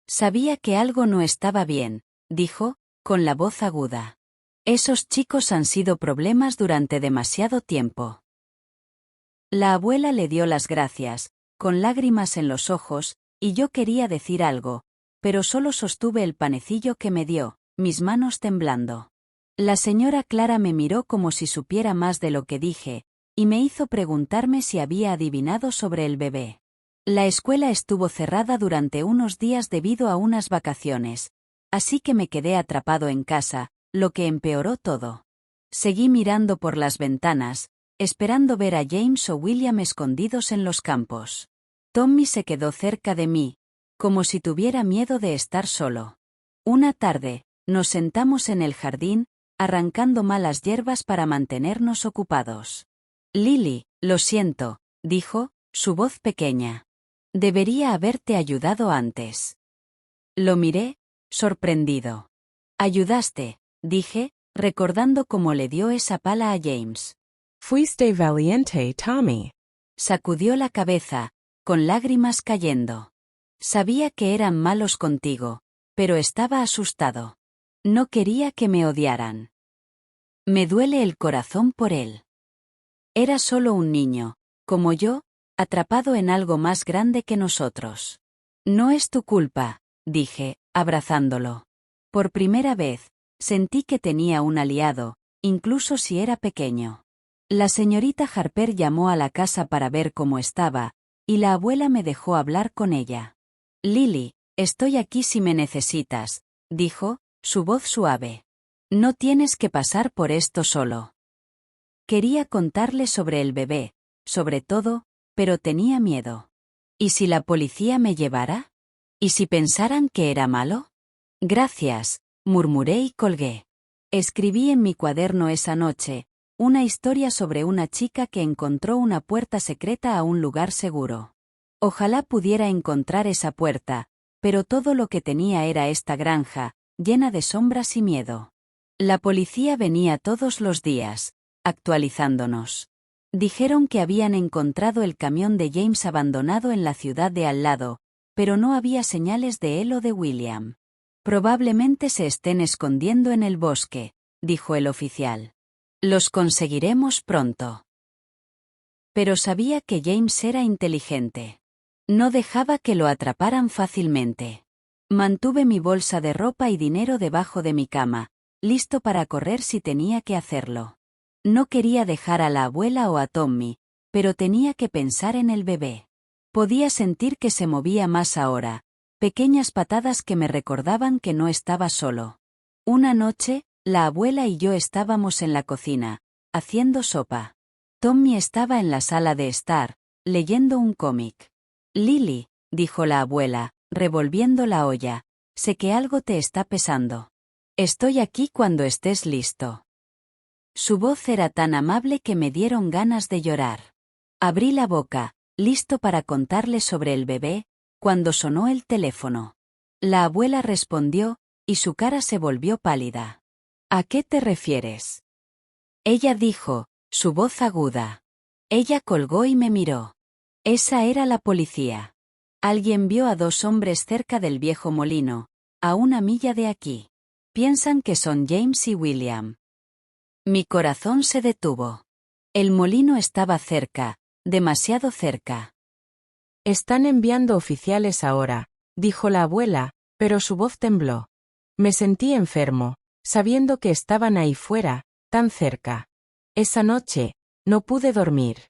«Sabía que algo no estaba bien», dijo, con la voz aguda. «Esos chicos han sido problemas durante demasiado tiempo». La abuela le dio las gracias, con lágrimas en los ojos, y yo quería decir algo, pero solo sostuve el panecillo que me dio, mis manos temblando. La señora Clara me miró como si supiera más de lo que dije, y me hizo preguntarme si había adivinado sobre el bebé. La escuela estuvo cerrada durante unos días debido a unas vacaciones, así que me quedé atrapado en casa, lo que empeoró todo. Seguí mirando por las ventanas, esperando ver a James o William escondidos en los campos. Tommy se quedó cerca de mí, como si tuviera miedo de estar solo. Una tarde, nos sentamos en el jardín, arrancando malas hierbas para mantenernos ocupados. «Lily, lo siento», dijo, su voz pequeña. «Debería haberte ayudado antes». Lo miré, sorprendido. «Ayudaste», dije, recordando cómo le dio esa pala a James. Fuiste valiente, Tommy. Sacudió la cabeza, con lágrimas cayendo. «Sabía que eran malos contigo, pero estaba asustado. No quería que me odiaran. Me duele el corazón por él. Era solo un niño, como yo, atrapado en algo más grande que nosotros. No es tu culpa», dije, abrazándolo. Por primera vez, Sentí que tenía un aliado, incluso si era pequeño. La señorita Harper llamó a la casa para ver cómo estaba, y la abuela me dejó hablar con ella. Lily, estoy aquí si me necesitas, dijo, su voz suave. No tienes que pasar por esto solo. Quería contarle sobre el bebé, sobre todo, pero tenía miedo. ¿Y si la policía me llevara? ¿Y si pensaran que era malo? Gracias, murmuré y colgué. Escribí en mi cuaderno esa noche, una historia sobre una chica que encontró una puerta secreta a un lugar seguro. Ojalá pudiera encontrar esa puerta, pero todo lo que tenía era esta granja, llena de sombras y miedo. La policía venía todos los días, actualizándonos. Dijeron que habían encontrado el camión de James abandonado en la ciudad de al lado, pero no había señales de él o de William. Probablemente se estén escondiendo en el bosque, dijo el oficial. Los conseguiremos pronto. Pero sabía que James era inteligente. No dejaba que lo atraparan fácilmente. Mantuve mi bolsa de ropa y dinero debajo de mi cama, listo para correr si tenía que hacerlo. No quería dejar a la abuela o a Tommy, pero tenía que pensar en el bebé. Podía sentir que se movía más ahora, pequeñas patadas que me recordaban que no estaba solo. Una noche, la abuela y yo estábamos en la cocina, haciendo sopa. Tommy estaba en la sala de estar, leyendo un cómic. Lily, dijo la abuela, revolviendo la olla, sé que algo te está pesando. Estoy aquí cuando estés listo. Su voz era tan amable que me dieron ganas de llorar. Abrí la boca, listo para contarle sobre el bebé, cuando sonó el teléfono. La abuela respondió, y su cara se volvió pálida. ¿A qué te refieres? Ella dijo, su voz aguda. Ella colgó y me miró. Esa era la policía. Alguien vio a dos hombres cerca del viejo molino, a una milla de aquí. Piensan que son James y William. Mi corazón se detuvo. El molino estaba cerca, demasiado cerca. Están enviando oficiales ahora, dijo la abuela, pero su voz tembló. Me sentí enfermo, sabiendo que estaban ahí fuera, tan cerca. Esa noche, no pude dormir.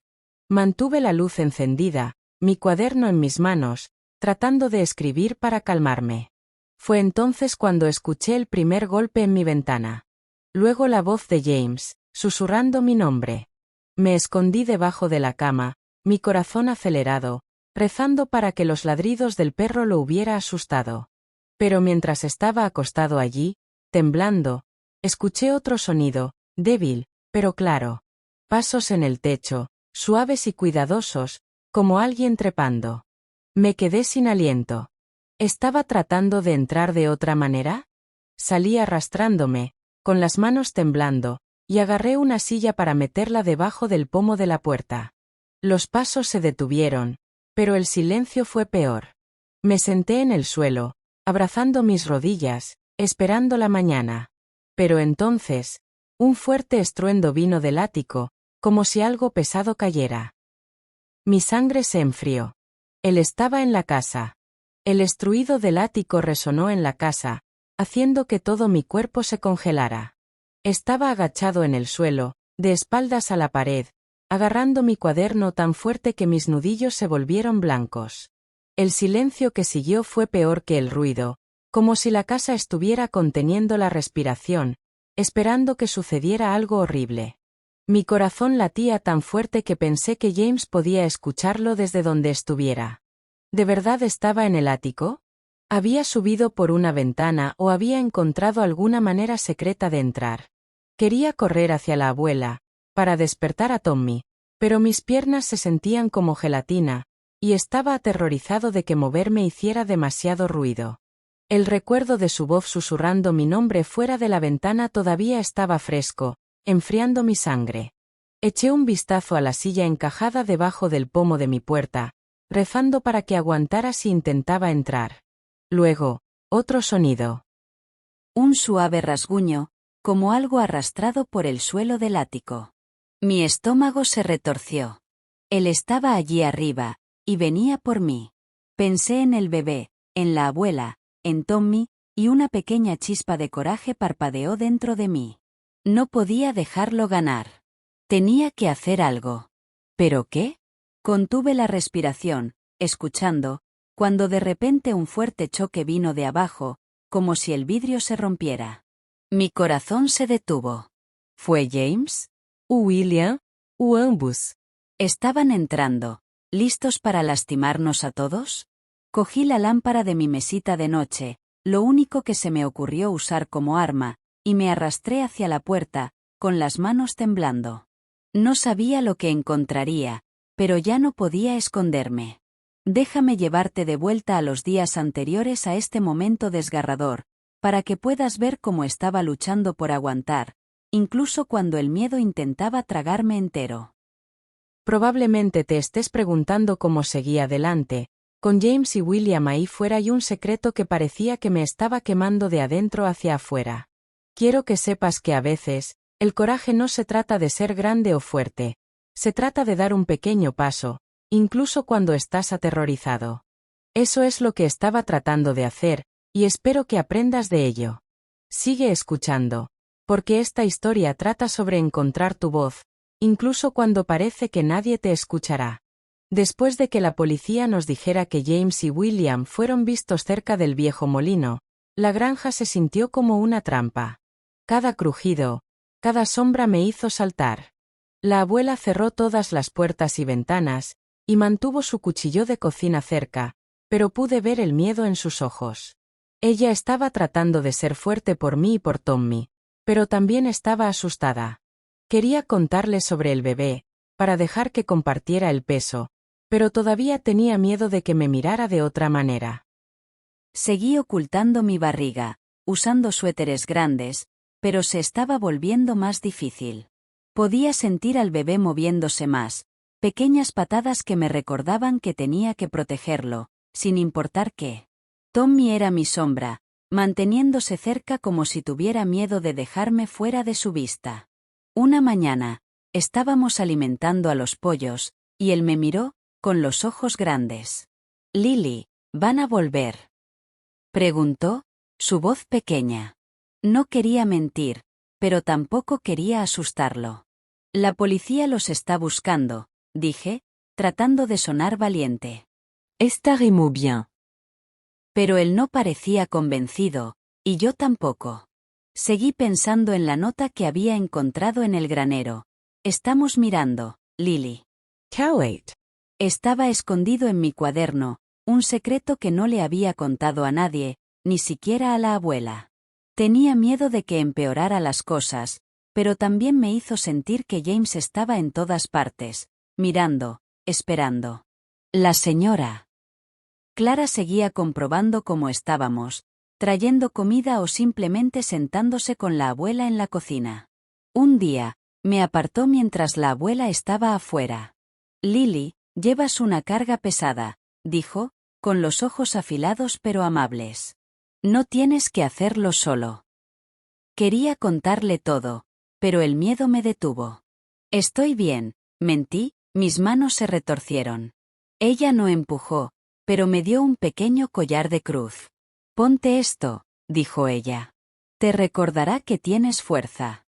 Mantuve la luz encendida, mi cuaderno en mis manos, tratando de escribir para calmarme. Fue entonces cuando escuché el primer golpe en mi ventana. Luego la voz de James, susurrando mi nombre. Me escondí debajo de la cama, mi corazón acelerado, rezando para que los ladridos del perro lo hubiera asustado. Pero mientras estaba acostado allí, temblando, escuché otro sonido, débil, pero claro. Pasos en el techo, suaves y cuidadosos, como alguien trepando. Me quedé sin aliento. ¿Estaba tratando de entrar de otra manera? Salí arrastrándome, con las manos temblando, y agarré una silla para meterla debajo del pomo de la puerta. Los pasos se detuvieron, pero el silencio fue peor. Me senté en el suelo, abrazando mis rodillas, esperando la mañana. Pero entonces, un fuerte estruendo vino del ático, como si algo pesado cayera. Mi sangre se enfrió. Él estaba en la casa. El estruido del ático resonó en la casa, haciendo que todo mi cuerpo se congelara. Estaba agachado en el suelo, de espaldas a la pared, agarrando mi cuaderno tan fuerte que mis nudillos se volvieron blancos. El silencio que siguió fue peor que el ruido, como si la casa estuviera conteniendo la respiración, esperando que sucediera algo horrible. Mi corazón latía tan fuerte que pensé que James podía escucharlo desde donde estuviera. ¿De verdad estaba en el ático? ¿Había subido por una ventana o había encontrado alguna manera secreta de entrar? Quería correr hacia la abuela, para despertar a Tommy, pero mis piernas se sentían como gelatina, y estaba aterrorizado de que moverme hiciera demasiado ruido. El recuerdo de su voz susurrando mi nombre fuera de la ventana todavía estaba fresco, enfriando mi sangre. Eché un vistazo a la silla encajada debajo del pomo de mi puerta, rezando para que aguantara si intentaba entrar. Luego, otro sonido. Un suave rasguño, como algo arrastrado por el suelo del ático. Mi estómago se retorció. Él estaba allí arriba, y venía por mí. Pensé en el bebé, en la abuela, en Tommy, y una pequeña chispa de coraje parpadeó dentro de mí. No podía dejarlo ganar. Tenía que hacer algo. ¿Pero qué? Contuve la respiración, escuchando, cuando de repente un fuerte choque vino de abajo, como si el vidrio se rompiera. Mi corazón se detuvo. ¿Fue James? ¿O William? ¿O ambos? ¿Estaban entrando, listos para lastimarnos a todos? Cogí la lámpara de mi mesita de noche, lo único que se me ocurrió usar como arma, y me arrastré hacia la puerta, con las manos temblando. No sabía lo que encontraría, pero ya no podía esconderme. Déjame llevarte de vuelta a los días anteriores a este momento desgarrador, para que puedas ver cómo estaba luchando por aguantar, incluso cuando el miedo intentaba tragarme entero. Probablemente te estés preguntando cómo seguí adelante, con James y William ahí fuera y un secreto que parecía que me estaba quemando de adentro hacia afuera. Quiero que sepas que a veces, el coraje no se trata de ser grande o fuerte, se trata de dar un pequeño paso, incluso cuando estás aterrorizado. Eso es lo que estaba tratando de hacer, y espero que aprendas de ello. Sigue escuchando, porque esta historia trata sobre encontrar tu voz, incluso cuando parece que nadie te escuchará. Después de que la policía nos dijera que James y William fueron vistos cerca del viejo molino, la granja se sintió como una trampa. Cada crujido, cada sombra me hizo saltar. La abuela cerró todas las puertas y ventanas, y mantuvo su cuchillo de cocina cerca, pero pude ver el miedo en sus ojos. Ella estaba tratando de ser fuerte por mí y por Tommy, pero también estaba asustada. Quería contarle sobre el bebé, para dejar que compartiera el peso, pero todavía tenía miedo de que me mirara de otra manera. Seguí ocultando mi barriga, usando suéteres grandes, pero se estaba volviendo más difícil. Podía sentir al bebé moviéndose más, pequeñas patadas que me recordaban que tenía que protegerlo, sin importar qué. Tommy era mi sombra, manteniéndose cerca como si tuviera miedo de dejarme fuera de su vista. Una mañana, estábamos alimentando a los pollos, y él me miró, con los ojos grandes. «Lily, ¿van a volver?», preguntó, su voz pequeña. No quería mentir, pero tampoco quería asustarlo. «La policía los está buscando», dije, tratando de sonar valiente. Estaremos bien. Pero él no parecía convencido, y yo tampoco. Seguí pensando en la nota que había encontrado en el granero. «Estamos mirando, Lily». Cowait. Estaba escondido en mi cuaderno, un secreto que no le había contado a nadie, ni siquiera a la abuela. Tenía miedo de que empeorara las cosas, pero también me hizo sentir que James estaba en todas partes, mirando, esperando. La señora Clara seguía comprobando cómo estábamos, trayendo comida o simplemente sentándose con la abuela en la cocina. Un día, me apartó mientras la abuela estaba afuera. «Lily, llevas una carga pesada», dijo, con los ojos afilados pero amables. «No tienes que hacerlo solo». Quería contarle todo, pero el miedo me detuvo. «Estoy bien», mentí, mis manos se retorcieron. Ella no empujó, pero me dio un pequeño collar de cruz. «Ponte esto», dijo ella. «Te recordará que tienes fuerza».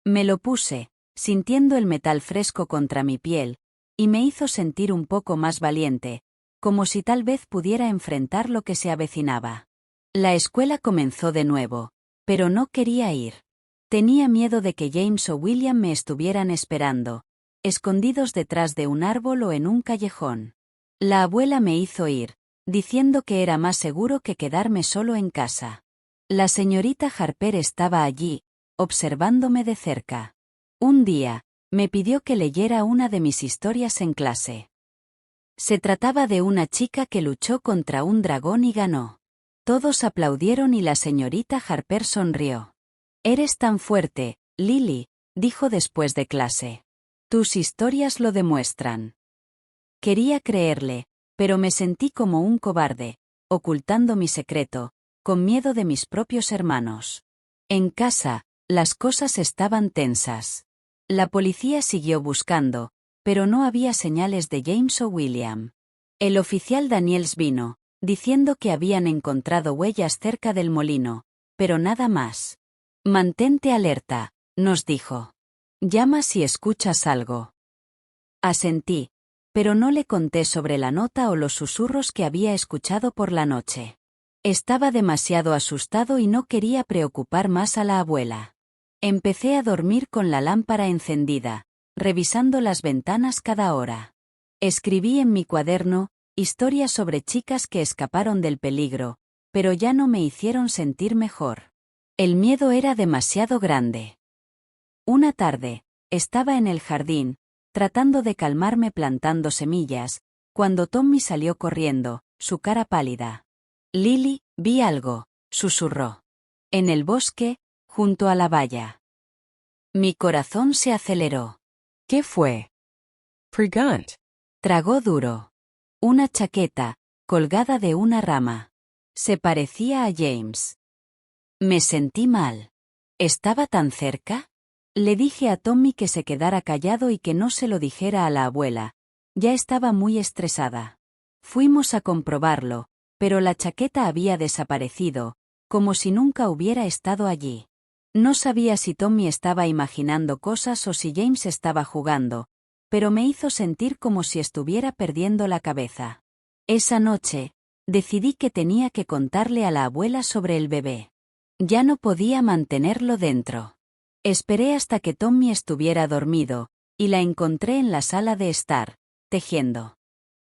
Me lo puse, sintiendo el metal fresco contra mi piel, y me hizo sentir un poco más valiente, como si tal vez pudiera enfrentar lo que se avecinaba. La escuela comenzó de nuevo, pero no quería ir. Tenía miedo de que James o William me estuvieran esperando, escondidos detrás de un árbol o en un callejón. La abuela me hizo ir, diciendo que era más seguro que quedarme solo en casa. La señorita Harper estaba allí, observándome de cerca. Un día, me pidió que leyera una de mis historias en clase. Se trataba de una chica que luchó contra un dragón y ganó. Todos aplaudieron y la señorita Harper sonrió. «Eres tan fuerte, Lily», dijo después de clase. «Tus historias lo demuestran». Quería creerle, pero me sentí como un cobarde, ocultando mi secreto, con miedo de mis propios hermanos. En casa, las cosas estaban tensas. La policía siguió buscando, pero no había señales de James o William. El oficial Daniels vino, diciendo que habían encontrado huellas cerca del molino, pero nada más. Mantente alerta, nos dijo. Llama si escuchas algo. Asentí, pero no le conté sobre la nota o los susurros que había escuchado por la noche. Estaba demasiado asustado y no quería preocupar más a la abuela. Empecé a dormir con la lámpara encendida, revisando las ventanas cada hora. Escribí en mi cuaderno historias sobre chicas que escaparon del peligro, pero ya no me hicieron sentir mejor. El miedo era demasiado grande. Una tarde, estaba en el jardín, tratando de calmarme plantando semillas, cuando Tommy salió corriendo, su cara pálida. Lily, vi algo, susurró. En el bosque, junto a la valla. Mi corazón se aceleró. ¿Qué fue? Pregunt. Tragó duro. Una chaqueta, colgada de una rama. Se parecía a James. Me sentí mal. ¿Estaba tan cerca? Le dije a Tommy que se quedara callado y que no se lo dijera a la abuela. Ya estaba muy estresada. Fuimos a comprobarlo, pero la chaqueta había desaparecido, como si nunca hubiera estado allí. No sabía si Tommy estaba imaginando cosas o si James estaba jugando, pero me hizo sentir como si estuviera perdiendo la cabeza. Esa noche, decidí que tenía que contarle a la abuela sobre el bebé. Ya no podía mantenerlo dentro. Esperé hasta que Tommy estuviera dormido, y la encontré en la sala de estar, tejiendo.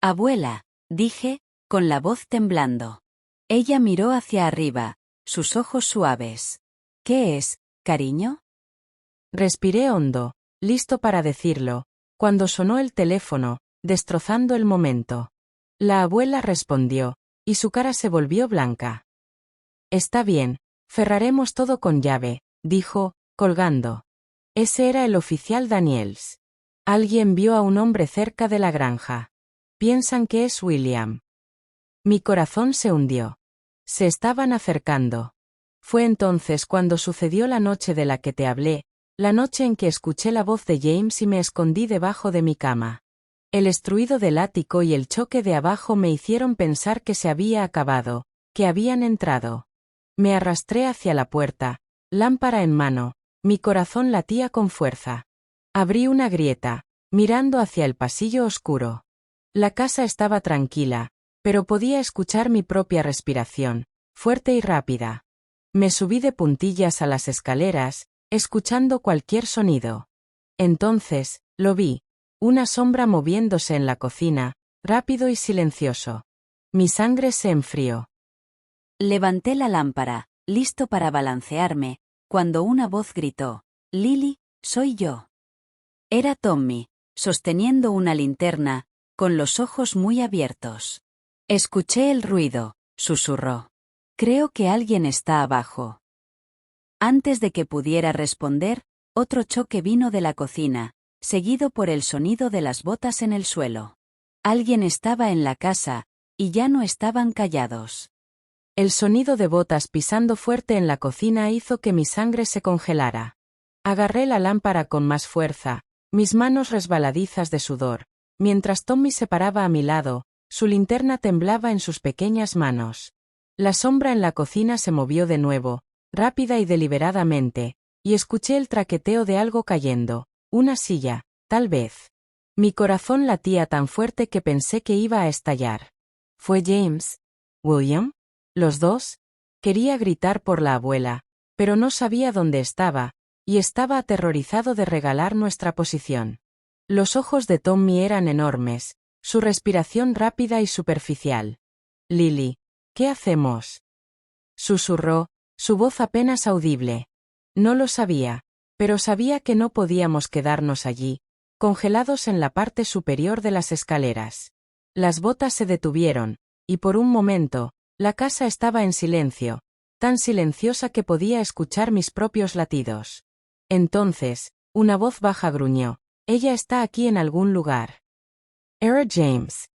Abuela, dije, con la voz temblando. Ella miró hacia arriba, sus ojos suaves. ¿Qué es, cariño? Respiré hondo, listo para decirlo, cuando sonó el teléfono, destrozando el momento. La abuela respondió, y su cara se volvió blanca. Está bien, cerraremos todo con llave, dijo, colgando. Ese era el oficial Daniels. Alguien vio a un hombre cerca de la granja. Piensan que es William. Mi corazón se hundió. Se estaban acercando. Fue entonces cuando sucedió la noche de la que te hablé, la noche en que escuché la voz de James y me escondí debajo de mi cama. El estruido del ático y el choque de abajo me hicieron pensar que se había acabado, que habían entrado. Me arrastré hacia la puerta, lámpara en mano, mi corazón latía con fuerza. Abrí una grieta, mirando hacia el pasillo oscuro. La casa estaba tranquila, pero podía escuchar mi propia respiración, fuerte y rápida. Me subí de puntillas a las escaleras, escuchando cualquier sonido. Entonces, lo vi, una sombra moviéndose en la cocina, rápido y silencioso. Mi sangre se enfrió. Levanté la lámpara, listo para balancearme, cuando una voz gritó, «Lily, soy yo». Era Tommy, sosteniendo una linterna, con los ojos muy abiertos. Escuché el ruido, susurró. Creo que alguien está abajo. Antes de que pudiera responder, otro choque vino de la cocina, seguido por el sonido de las botas en el suelo. Alguien estaba en la casa, y ya no estaban callados. El sonido de botas pisando fuerte en la cocina hizo que mi sangre se congelara. Agarré la lámpara con más fuerza, mis manos resbaladizas de sudor, mientras Tommy se paraba a mi lado, su linterna temblaba en sus pequeñas manos. La sombra en la cocina se movió de nuevo, rápida y deliberadamente, y escuché el traqueteo de algo cayendo, una silla, tal vez. Mi corazón latía tan fuerte que pensé que iba a estallar. ¿Fue James? ¿William? ¿Los dos? Quería gritar por la abuela, pero no sabía dónde estaba, y estaba aterrorizado de regalar nuestra posición. Los ojos de Tommy eran enormes, su respiración rápida y superficial. Lily, ¿qué hacemos? Susurró, su voz apenas audible. No lo sabía, pero sabía que no podíamos quedarnos allí, congelados en la parte superior de las escaleras. Las botas se detuvieron, y por un momento, la casa estaba en silencio, tan silenciosa que podía escuchar mis propios latidos. Entonces, una voz baja gruñó, «Ella está aquí en algún lugar». Era James.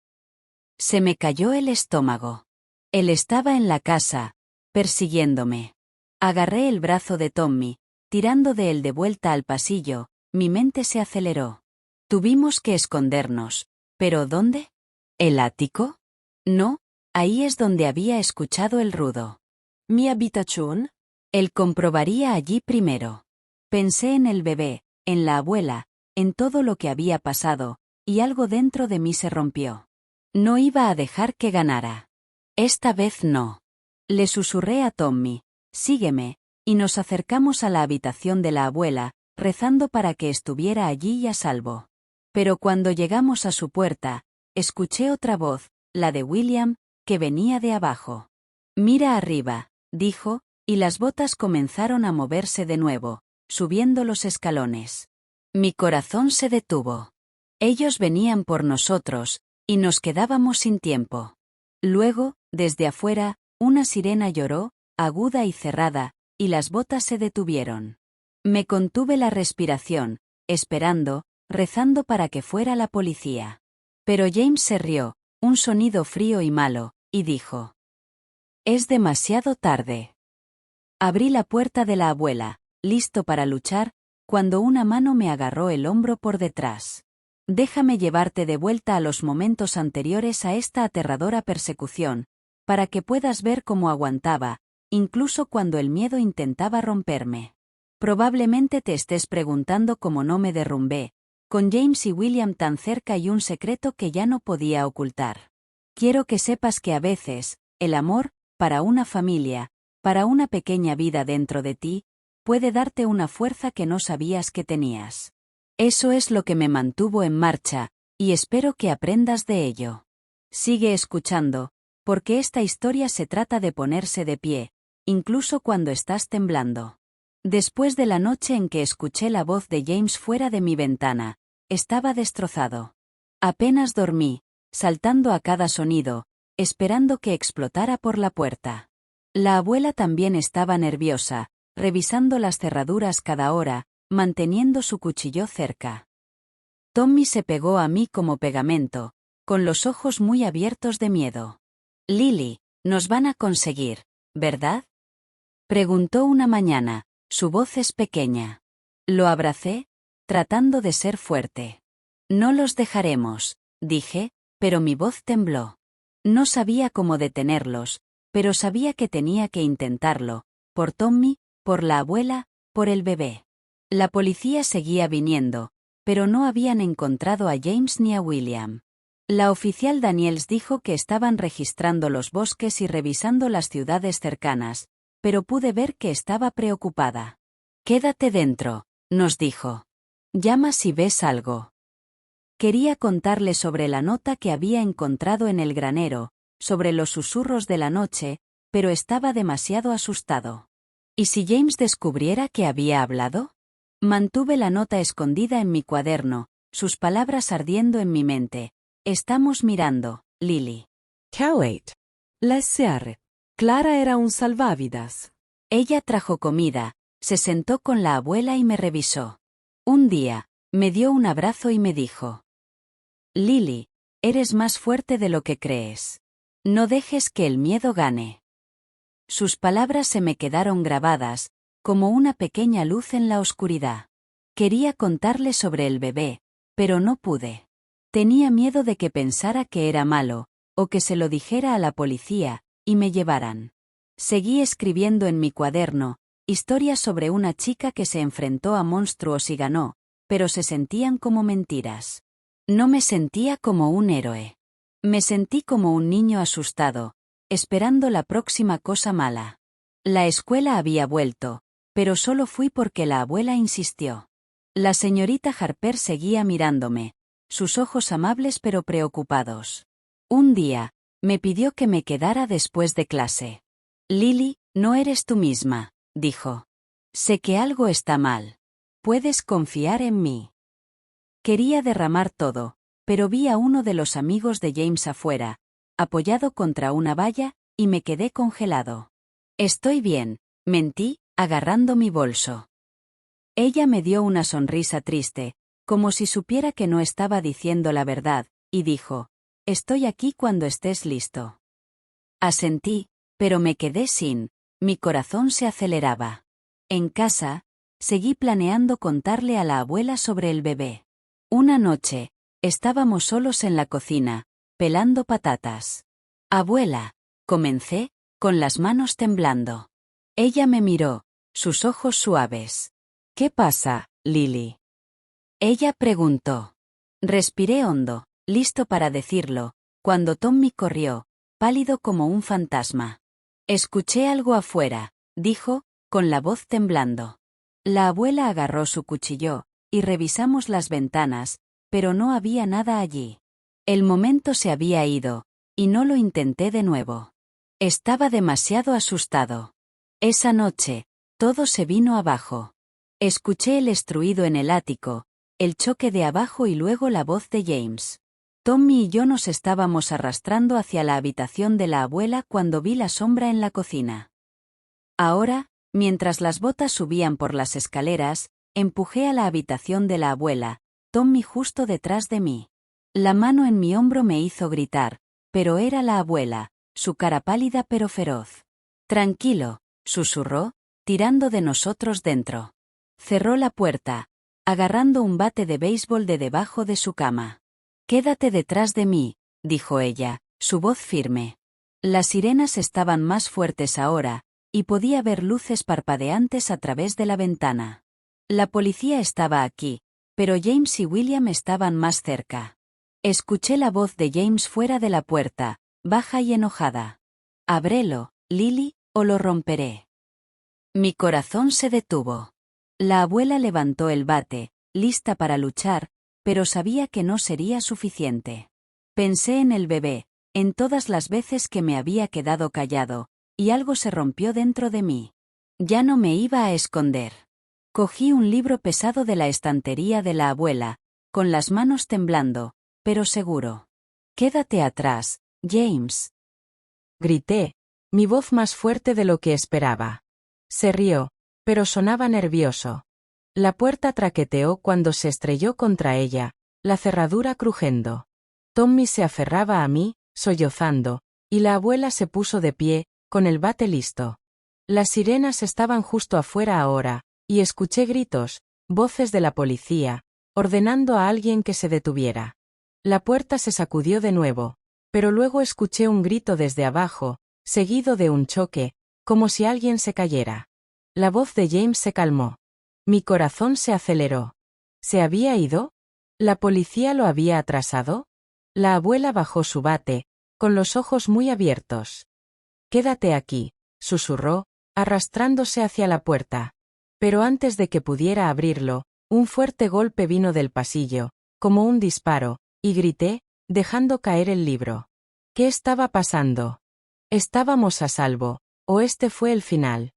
Se me cayó el estómago. Él estaba en la casa, persiguiéndome. Agarré el brazo de Tommy, tirando de él de vuelta al pasillo, mi mente se aceleró. Tuvimos que escondernos. ¿Pero dónde? ¿El ático? No, Ahí es donde había escuchado el ruido. Mi habitación? Él comprobaría allí primero. Pensé en el bebé, en la abuela, en todo lo que había pasado, y algo dentro de mí se rompió. No iba a dejar que ganara. Esta vez no. Le susurré a Tommy, sígueme, y nos acercamos a la habitación de la abuela, rezando para que estuviera allí y a salvo. Pero cuando llegamos a su puerta, escuché otra voz, la de William, que venía de abajo. Mira arriba, dijo, y las botas comenzaron a moverse de nuevo, subiendo los escalones. Mi corazón se detuvo. Ellos venían por nosotros, y nos quedábamos sin tiempo. Luego, desde afuera, una sirena lloró, aguda y cerrada, y las botas se detuvieron. Me contuve la respiración, esperando, rezando para que fuera la policía. Pero James se rió, un sonido frío y malo, y dijo: «Es demasiado tarde». Abrí la puerta de la abuela, listo para luchar, cuando una mano me agarró el hombro por detrás. «Déjame llevarte de vuelta a los momentos anteriores a esta aterradora persecución, para que puedas ver cómo aguantaba, incluso cuando el miedo intentaba romperme. Probablemente te estés preguntando cómo no me derrumbé, con James y William tan cerca y un secreto que ya no podía ocultar. Quiero que sepas que a veces, el amor, para una familia, para una pequeña vida dentro de ti, puede darte una fuerza que no sabías que tenías. Eso es lo que me mantuvo en marcha, y espero que aprendas de ello. Sigue escuchando, porque esta historia se trata de ponerse de pie, incluso cuando estás temblando». Después de la noche en que escuché la voz de James fuera de mi ventana, estaba destrozado. Apenas dormí, saltando a cada sonido, esperando que explotara por la puerta. La abuela también estaba nerviosa, revisando las cerraduras cada hora, manteniendo su cuchillo cerca. Tommy se pegó a mí como pegamento, con los ojos muy abiertos de miedo. «Lily, nos van a conseguir, ¿verdad?», preguntó una mañana. Su voz es pequeña. Lo abracé, tratando de ser fuerte. «No los dejaremos», dije, pero mi voz tembló. No sabía cómo detenerlos, pero sabía que tenía que intentarlo, por Tommy, por la abuela, por el bebé. La policía seguía viniendo, pero no habían encontrado a James ni a William. La oficial Daniels dijo que estaban registrando los bosques y revisando las ciudades cercanas, pero pude ver que estaba preocupada. «Quédate dentro», nos dijo. «Llama si ves algo». Quería contarle sobre la nota que había encontrado en el granero, sobre los susurros de la noche, pero estaba demasiado asustado. ¿Y si James descubriera que había hablado? Mantuve la nota escondida en mi cuaderno, sus palabras ardiendo en mi mente. «Estamos mirando, Lily». Kate. La SR. Clara era un salvavidas. Ella trajo comida, se sentó con la abuela y me revisó. Un día, me dio un abrazo y me dijo: «Lily, eres más fuerte de lo que crees. No dejes que el miedo gane». Sus palabras se me quedaron grabadas, como una pequeña luz en la oscuridad. Quería contarle sobre el bebé, pero no pude. Tenía miedo de que pensara que era malo, o que se lo dijera a la policía, y me llevaran. Seguí escribiendo en mi cuaderno, historias sobre una chica que se enfrentó a monstruos y ganó, pero se sentían como mentiras. No me sentía como un héroe. Me sentí como un niño asustado, esperando la próxima cosa mala. La escuela había vuelto, pero solo fui porque la abuela insistió. La señorita Harper seguía mirándome, sus ojos amables pero preocupados. Un día, me pidió que me quedara después de clase. «Lily, no eres tú misma», dijo. «Sé que algo está mal. Puedes confiar en mí». Quería derramar todo, pero vi a uno de los amigos de James afuera, apoyado contra una valla, y me quedé congelado. «Estoy bien», mentí, agarrando mi bolso. Ella me dio una sonrisa triste, como si supiera que no estaba diciendo la verdad, y dijo: «Estoy aquí cuando estés listo». Asentí, pero me quedé sin, mi corazón se aceleraba. En casa, seguí planeando contarle a la abuela sobre el bebé. Una noche, estábamos solos en la cocina, pelando patatas. Abuela, comencé, con las manos temblando. Ella me miró, sus ojos suaves. ¿Qué pasa, Lily? Ella preguntó. Respiré hondo, listo para decirlo, cuando Tommy corrió, pálido como un fantasma. Escuché algo afuera, dijo, con la voz temblando. La abuela agarró su cuchillo, y revisamos las ventanas, pero no había nada allí. El momento se había ido, y no lo intenté de nuevo. Estaba demasiado asustado. Esa noche, todo se vino abajo. Escuché el estruido en el ático, el choque de abajo y luego la voz de James. Tommy y yo nos estábamos arrastrando hacia la habitación de la abuela cuando vi la sombra en la cocina. Ahora, mientras las botas subían por las escaleras, empujé a la habitación de la abuela, Tommy justo detrás de mí. La mano en mi hombro me hizo gritar, pero era la abuela, su cara pálida pero feroz. Tranquilo, susurró, tirando de nosotros dentro. Cerró la puerta, agarrando un bate de béisbol de debajo de su cama. Quédate detrás de mí, dijo ella, su voz firme. Las sirenas estaban más fuertes ahora, y podía ver luces parpadeantes a través de la ventana. La policía estaba aquí, pero James y William estaban más cerca. Escuché la voz de James fuera de la puerta, baja y enojada. Ábrelo, Lily, o lo romperé. Mi corazón se detuvo. La abuela levantó el bate, lista para luchar, pero sabía que no sería suficiente. Pensé en el bebé, en todas las veces que me había quedado callado, y algo se rompió dentro de mí. Ya no me iba a esconder. Cogí un libro pesado de la estantería de la abuela, con las manos temblando, pero seguro. Quédate atrás, James. Grité, mi voz más fuerte de lo que esperaba. Se rió, pero sonaba nervioso. La puerta traqueteó cuando se estrelló contra ella, la cerradura crujiendo. Tommy se aferraba a mí, sollozando, y la abuela se puso de pie, con el bate listo. Las sirenas estaban justo afuera ahora, y escuché gritos, voces de la policía, ordenando a alguien que se detuviera. La puerta se sacudió de nuevo, pero luego escuché un grito desde abajo, seguido de un choque, como si alguien se cayera. La voz de James se calmó. Mi corazón se aceleró. ¿Se había ido? ¿La policía lo había atrasado? La abuela bajó su bate, con los ojos muy abiertos. Quédate aquí, susurró, arrastrándose hacia la puerta. Pero antes de que pudiera abrirlo, un fuerte golpe vino del pasillo, como un disparo, y grité, dejando caer el libro. ¿Qué estaba pasando? ¿Estábamos a salvo, o este fue el final?